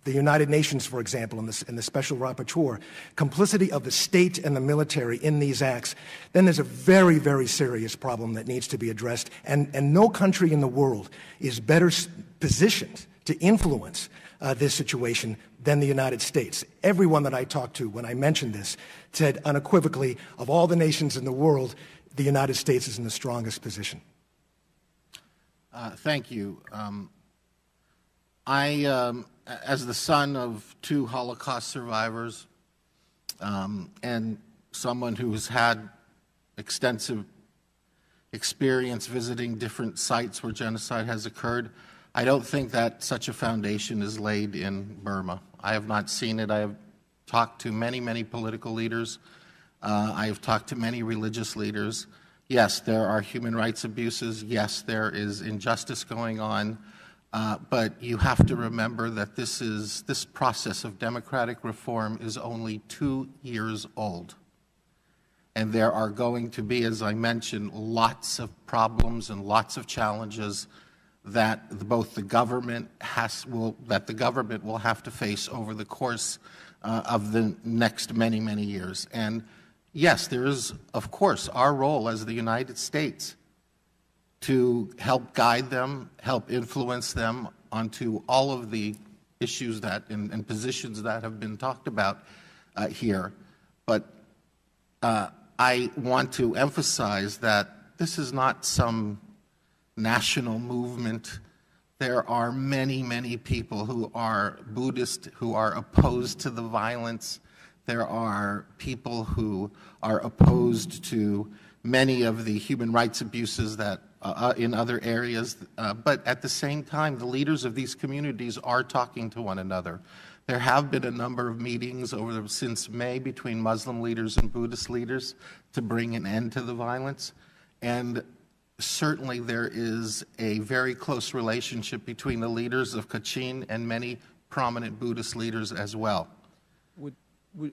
the United Nations, for example, and the Special Rapporteur, complicity of the state and the military in these acts, then there's a very, very serious problem that needs to be addressed. And no country in the world is better positioned to influence this situation than the United States. Everyone that I talked to when I mentioned this said unequivocally, of all the nations in the world, the United States is in the strongest position. Thank you. As the son of 2 Holocaust survivors and someone who has had extensive experience visiting different sites where genocide has occurred, I don't think that such a foundation is laid in Burma. I have not seen it. I have talked to many, many political leaders. I have talked to many religious leaders. Yes, there are human rights abuses. Yes, there is injustice going on. But you have to remember that this process of democratic reform is only 2 years old. And there are going to be, as I mentioned, lots of problems and lots of challenges that both the government will have to face over the course of the next many, many years. And yes, there is, of course, our role as the United States to help guide them, help influence them onto all of the issues that and positions that have been talked about here. But I want to emphasize that this is not some national movement. There are many, many people who are Buddhist who are opposed to the violence. There are people who are opposed to many of the human rights abuses that in other areas. But at the same time, the leaders of these communities are talking to one another. There have been a number of meetings since May between Muslim leaders and Buddhist leaders to bring an end to the violence. And certainly there is a very close relationship between the leaders of Kachin and many prominent Buddhist leaders as well.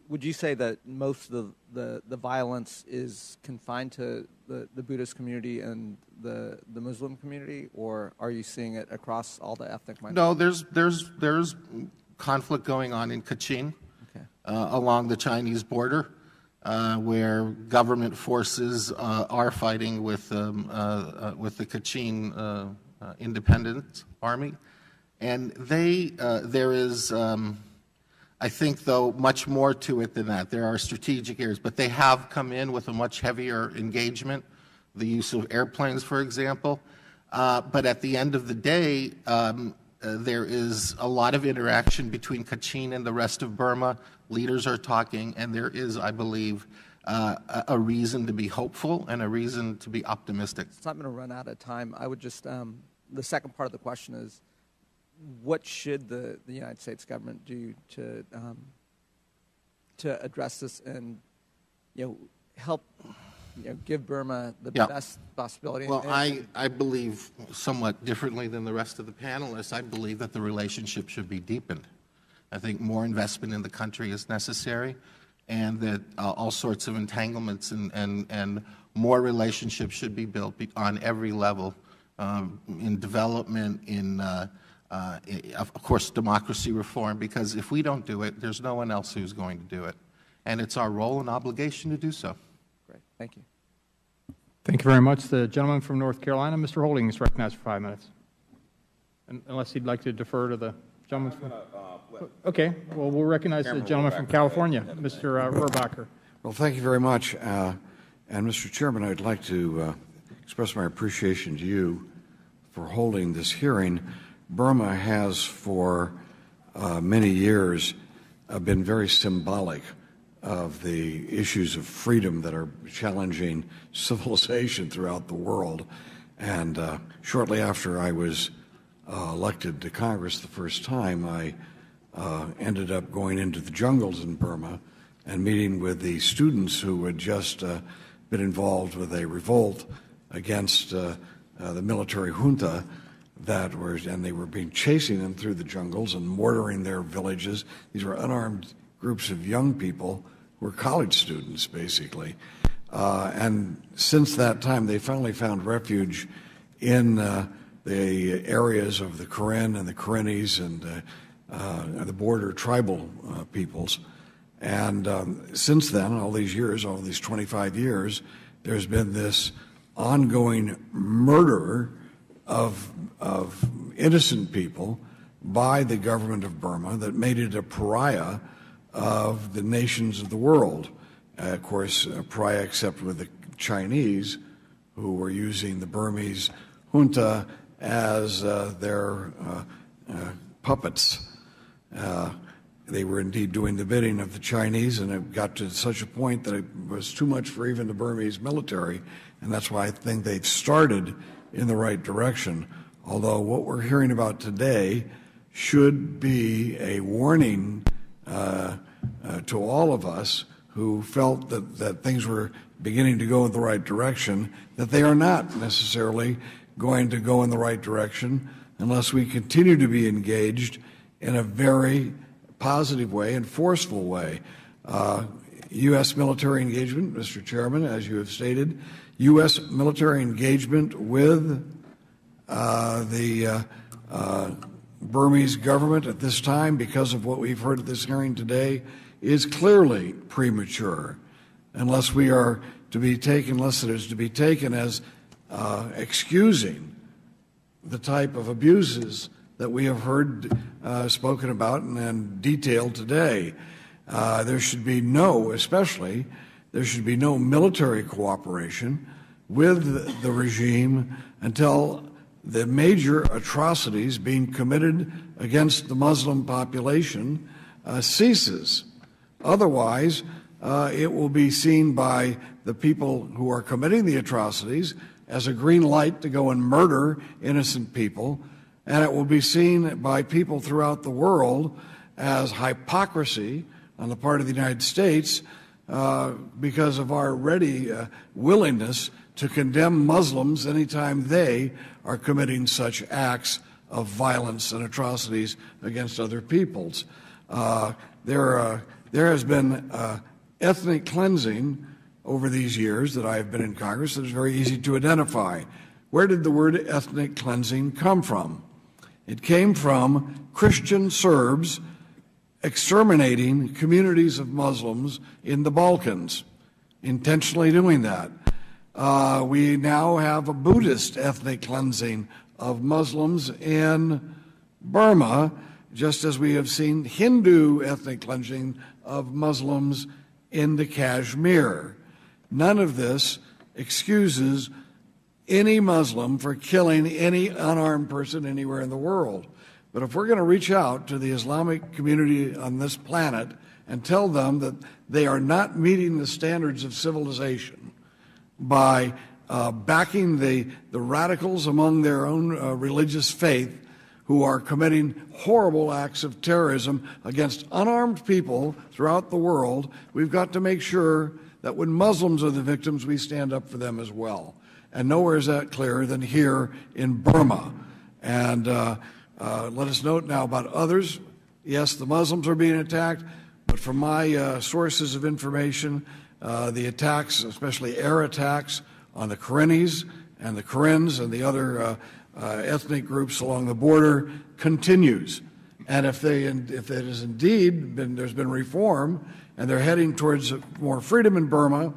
Would you say that most of the violence is confined to the Buddhist community and the Muslim community, or are you seeing it across all the ethnic minorities? No, there's conflict going on in Kachin, okay, along the Chinese border, where government forces are fighting with the Kachin Independence Army, and there is. I think, though, much more to it than that. There are strategic areas, but they have come in with a much heavier engagement, the use of airplanes, for example. But at the end of the day, there is a lot of interaction between Kachin and the rest of Burma. Leaders are talking, and there is, I believe, a reason to be hopeful and a reason to be optimistic. It's not going to run out of time. I would just, the second part of the question is, what should the United States government do to address this and help give Burma the best possibility? Well, I believe somewhat differently than the rest of the panelists. I believe that the relationship should be deepened. I think more investment in the country is necessary, and that all sorts of entanglements and more relationships should be built on every level, in development, of course, democracy reform, because if we don't do it, there's no one else who's going to do it. And it's our role and obligation to do so. Great. Thank you. Thank you very much. The gentleman from North Carolina, Mr. Holding, is recognized for 5 minutes. Unless he'd like to defer to the gentleman from... Okay. Well, we'll recognize the gentleman from California, Mr. Rohrabacher. Well, thank you very much. And, Mr. Chairman, I'd like to express my appreciation to you for holding this hearing. Burma has for many years been very symbolic of the issues of freedom that are challenging civilization throughout the world. And shortly after I was elected to Congress the first time, I ended up going into the jungles in Burma and meeting with the students who had just been involved with a revolt against the military junta and they were chasing them through the jungles and mortaring their villages. These were unarmed groups of young people who were college students, basically. And since that time, they finally found refuge in the areas of the Karen and the Karennis and the border tribal peoples. And since then, all these years, all these 25 years, there's been this ongoing murder of innocent people by the government of Burma that made it a pariah of the nations of the world. Of course, a pariah except with the Chinese, who were using the Burmese junta as their puppets. They were indeed doing the bidding of the Chinese, and it got to such a point that it was too much for even the Burmese military, and that's why I think they've started in the right direction. Although what we're hearing about today should be a warning to all of us who felt that things were beginning to go in the right direction, that they are not necessarily going to go in the right direction unless we continue to be engaged in a very positive way and forceful way. U.S. military engagement, Mr. Chairman, as you have stated, U.S. military engagement with the Burmese government at this time, because of what we've heard at this hearing today, is clearly premature, unless we are to be taken, unless it is to be taken as excusing the type of abuses that we have heard spoken about and detailed today. There should be no military cooperation with the regime until the major atrocities being committed against the Muslim population ceases. Otherwise, it will be seen by the people who are committing the atrocities as a green light to go and murder innocent people, and it will be seen by people throughout the world as hypocrisy on the part of the United States because of our ready willingness to condemn Muslims anytime they are committing such acts of violence and atrocities against other peoples. There has been ethnic cleansing over these years that I have been in Congress that is very easy to identify. Where did the word ethnic cleansing come from? It came from Christian Serbs exterminating communities of Muslims in the Balkans, intentionally doing that. We now have a Buddhist ethnic cleansing of Muslims in Burma, just as we have seen Hindu ethnic cleansing of Muslims in the Kashmir. None of this excuses any Muslim for killing any unarmed person anywhere in the world. But if we're going to reach out to the Islamic community on this planet and tell them that they are not meeting the standards of civilization by backing the radicals among their own religious faith who are committing horrible acts of terrorism against unarmed people throughout the world, we've got to make sure that when Muslims are the victims, we stand up for them as well. And nowhere is that clearer than here in Burma. And let us note now about others. Yes, the Muslims are being attacked, but from my sources of information, the attacks, especially air attacks on the Karennis and the Karens and the other ethnic groups along the border continues. And if it is indeed there's been reform and they're heading towards more freedom in Burma,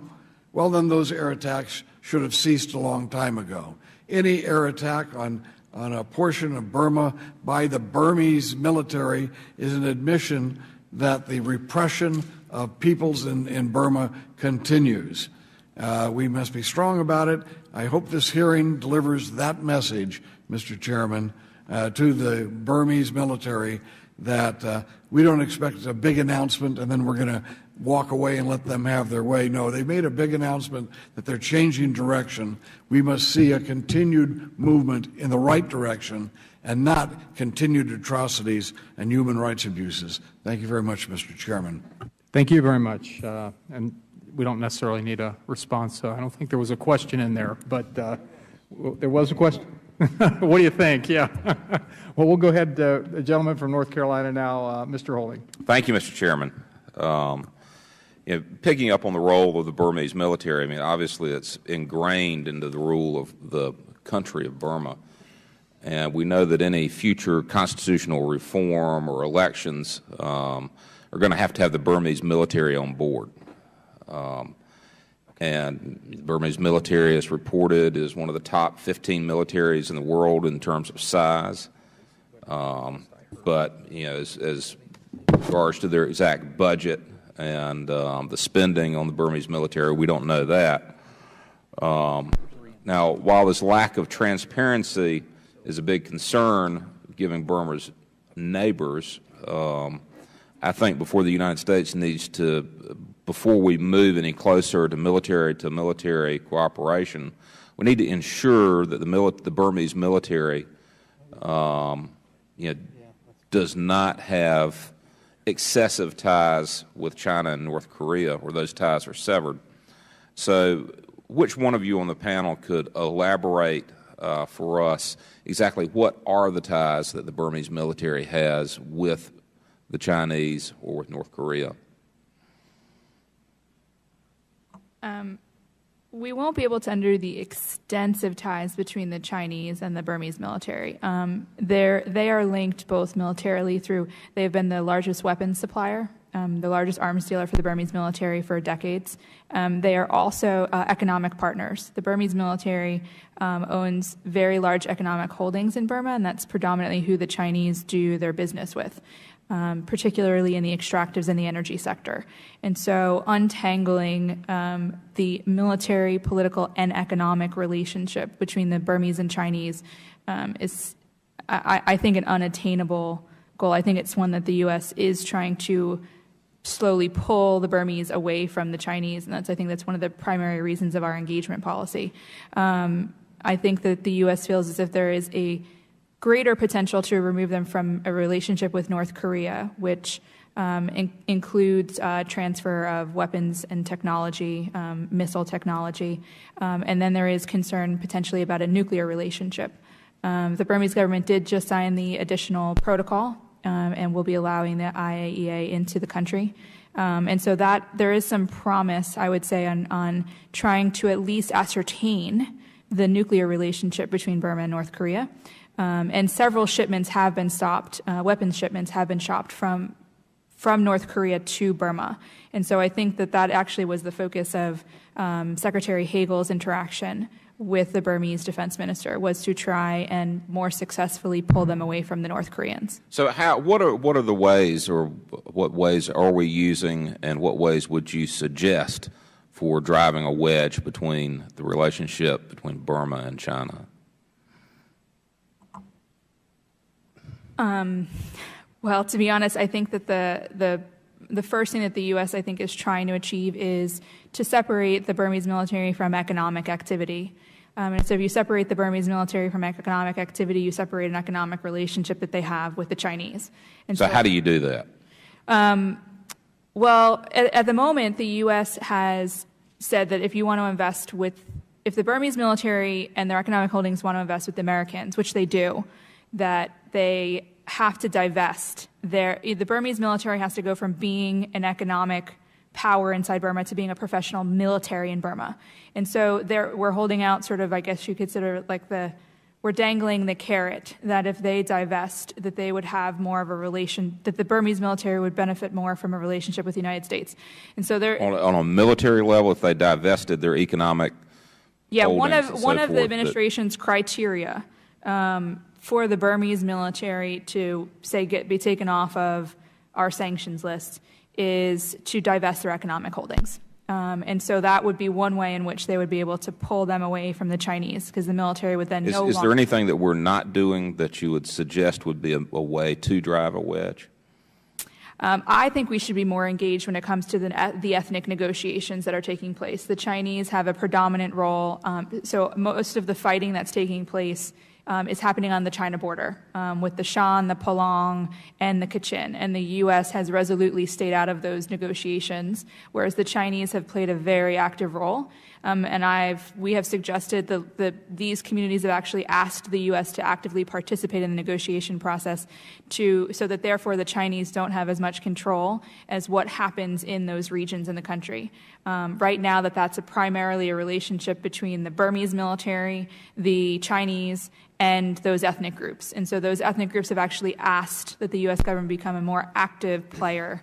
well, then those air attacks should have ceased a long time ago. Any air attack on a portion of Burma by the Burmese military is an admission that the repression of peoples in Burma continues. We must be strong about it. I hope this hearing delivers that message, Mr. Chairman, to the Burmese military that we don't expect a big announcement and then we're going to walk away and let them have their way. No, they made a big announcement that they're changing direction. We must see a continued movement in the right direction and not continued atrocities and human rights abuses. Thank you very much, Mr. Chairman. Thank you very much. And we don't necessarily need a response. I don't think there was a question in there, but there was a question. What do you think? Yeah. Well, we'll go ahead. The gentleman from North Carolina now, Mr. Holding. Thank you, Mr. Chairman. Picking up on the role of the Burmese military, I mean, obviously it's ingrained into the rule of the country of Burma. And we know that any future constitutional reform or elections are going to have the Burmese military on board. And the Burmese military, as reported, is one of the top 15 militaries in the world in terms of size. But, as regards to their exact budget and the spending on the Burmese military, we don't know that. Now, while this lack of transparency is a big concern, given Burma's neighbors. I think before the United States needs to, before we move any closer to military cooperation, we need to ensure that the Burmese military does not have excessive ties with China and North Korea, where those ties are severed. So which one of you on the panel could elaborate for us exactly what are the ties that the Burmese military has with the Chinese or with North Korea? We won't be able to undo the extensive ties between the Chinese and the Burmese military. They are linked both militarily through, they have been the largest weapons supplier, the largest arms dealer for the Burmese military for decades. They are also economic partners. The Burmese military owns very large economic holdings in Burma, and that's predominantly who the Chinese do their business with. Particularly in the extractives and the energy sector. And so untangling the military, political, and economic relationship between the Burmese and Chinese is, I think, an unattainable goal. I think it's one that the U.S. is trying to slowly pull the Burmese away from the Chinese, and I think that's one of the primary reasons of our engagement policy. I think that the U.S. feels as if there is a greater potential to remove them from a relationship with North Korea, which includes transfer of weapons and technology, missile technology, and then there is concern potentially about a nuclear relationship. The Burmese government did just sign the additional protocol and will be allowing the IAEA into the country. And so that there is some promise, I would say, on trying to at least ascertain the nuclear relationship between Burma and North Korea. And several shipments have been stopped, weapons shipments have been stopped from North Korea to Burma. And so I think that actually was the focus of Secretary Hagel's interaction with the Burmese defense minister, was to try and more successfully pull them away from the North Koreans. So what are the ways, or what ways are we using, and what ways would you suggest for driving a wedge between the relationship between Burma and China? Well, to be honest, I think that the first thing that the U.S. I think is trying to achieve is to separate the Burmese military from economic activity. And so if you separate the Burmese military from economic activity, you separate an economic relationship that they have with the Chinese. And so how do you do that? Well, at the moment, the U.S. has said that if you want to invest if the Burmese military and their economic holdings want to invest with the Americans, which they do, that they have to divest. The Burmese military has to go from being an economic power inside Burma to being a professional military in Burma. And so we're holding out sort of, I guess you consider, like we're dangling the carrot that if they divest, that they would have more of a relation, that the Burmese military would benefit more from a relationship with the United States. And so they're on a military level, if they divested their economic one of the administration's criteria for the Burmese military to be taken off of our sanctions list is to divest their economic holdings. And so that would be one way in which they would be able to pull them away from the Chinese, because the military would then no longer... Is there anything that we're not doing that you would suggest would be a way to drive a wedge? I think we should be more engaged when it comes to the ethnic negotiations that are taking place. The Chinese have a predominant role. So most of the fighting that's taking place is happening on the China border with the Shan, the Palong, and the Kachin. And the U.S. has resolutely stayed out of those negotiations, whereas the Chinese have played a very active role. And we have suggested that these communities have actually asked the U.S. to actively participate in the negotiation process so that therefore the Chinese don't have as much control as what happens in those regions in the country. Right now that's primarily a relationship between the Burmese military, the Chinese, and those ethnic groups. And so those ethnic groups have actually asked that the U.S. government become a more active player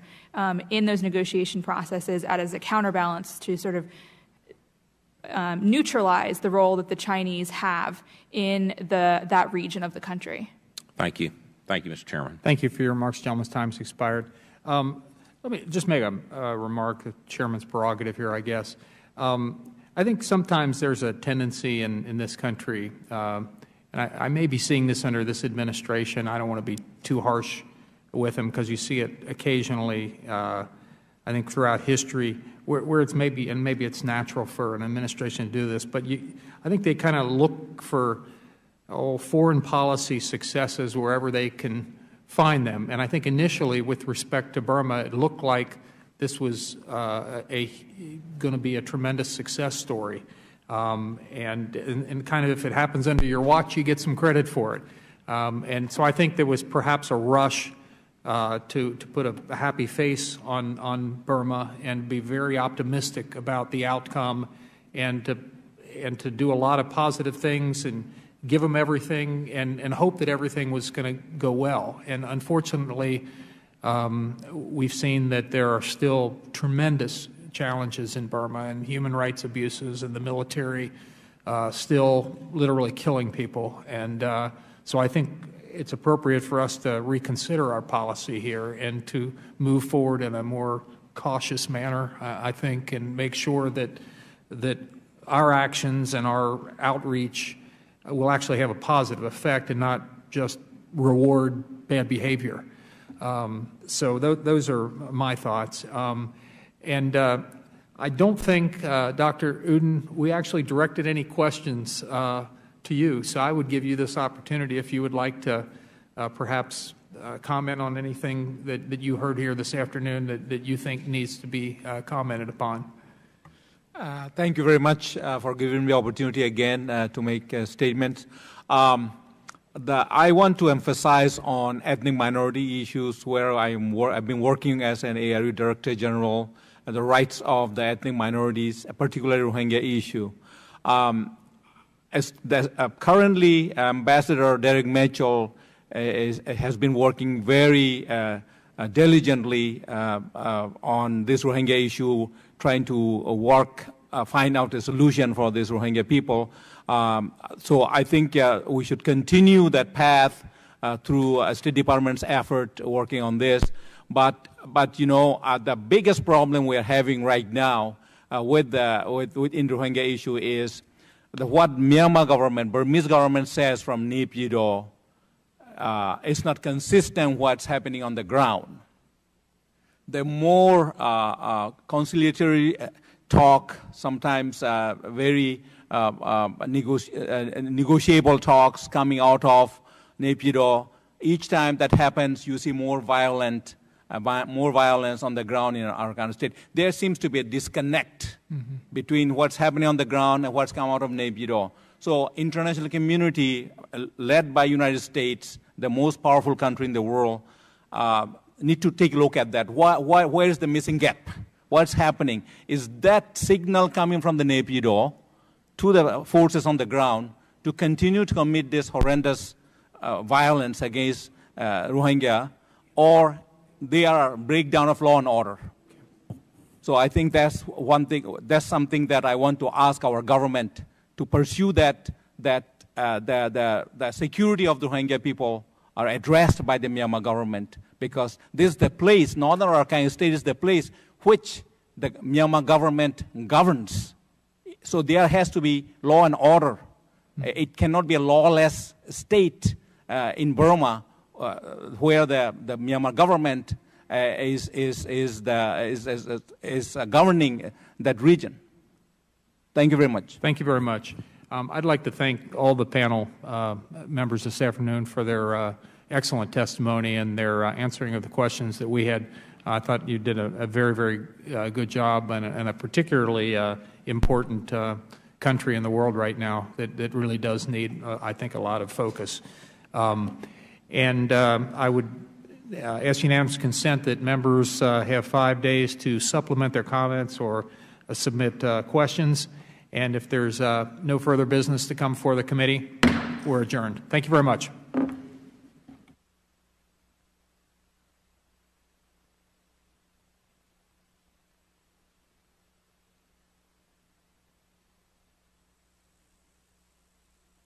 in those negotiation processes as a counterbalance to sort of neutralize the role that the Chinese have in that region of the country. Thank you. Thank you, Mr. Chairman. Thank you for your remarks, gentlemen. Time's expired. Let me just make a remark, the Chairman's prerogative here, I guess. I think sometimes there's a tendency in this country, and I may be seeing this under this administration. I don't want to be too harsh with them because you see it occasionally, I think, throughout history where it's maybe it's natural for an administration to do this, but I think they kind of look for foreign policy successes wherever they can find them. And I think initially, with respect to Burma, it looked like this was going to be a tremendous success story. And kind of if it happens under your watch, you get some credit for it. And so I think there was perhaps a rush to put a happy face on Burma and be very optimistic about the outcome, and to do a lot of positive things and give them everything and hope that everything was going to go well. And unfortunately, we've seen that there are still tremendous challenges in Burma, and human rights abuses, and the military still literally killing people. And so I think it's appropriate for us to reconsider our policy here and to move forward in a more cautious manner, I think, and make sure that our actions and our outreach will actually have a positive effect and not just reward bad behavior. So those are my thoughts. And I don't think, Dr. Uden, we actually directed any questions to you. So I would give you this opportunity if you would like to perhaps comment on anything that you heard here this afternoon that you think needs to be commented upon. Thank you very much for giving me the opportunity again to make statements. I want to emphasize on ethnic minority issues where I've been working as an ARU Director General, the rights of the ethnic minorities, particularly Rohingya issue. Currently, Ambassador Derek Mitchell has been working very diligently on this Rohingya issue, trying to find out a solution for this Rohingya people. So I think we should continue that path through State Department's effort working on this. But you know, the biggest problem we are having right now with in Rohingya issue is what Myanmar government, Burmese government says from Naypyidaw is not consistent what's happening on the ground. The more conciliatory talk, sometimes very negotiable talks coming out of Naypyidaw. Each time that happens, you see more violence on the ground in Arkan State. There seems to be a disconnect between what's happening on the ground and what's come out of Naypyidaw. So international community, led by United States, the most powerful country in the world, need to take a look at that. Where is the missing gap? What's happening? Is that signal coming from the Naypyidaw to the forces on the ground to continue to commit this horrendous violence against Rohingya, or they are a breakdown of law and order? So I think that's one thing. That's something that I want to ask our government to pursue, that the security of the Rohingya people are addressed by the Myanmar government, because this is the place, Northern Rakhine State is the place which the Myanmar government governs. So there has to be law and order. It cannot be a lawless state in Burma where the Myanmar government is governing that region. Thank you very much. Thank you very much. I'd like to thank all the panel members this afternoon for their excellent testimony and their answering of the questions that we had. I thought you did a very, very good job, and a particularly important country in the world right now that really does need, I think, a lot of focus. And I would ask unanimous consent that members have 5 days to supplement their comments or submit questions. And if there's no further business to come before the committee, we're adjourned. Thank you very much.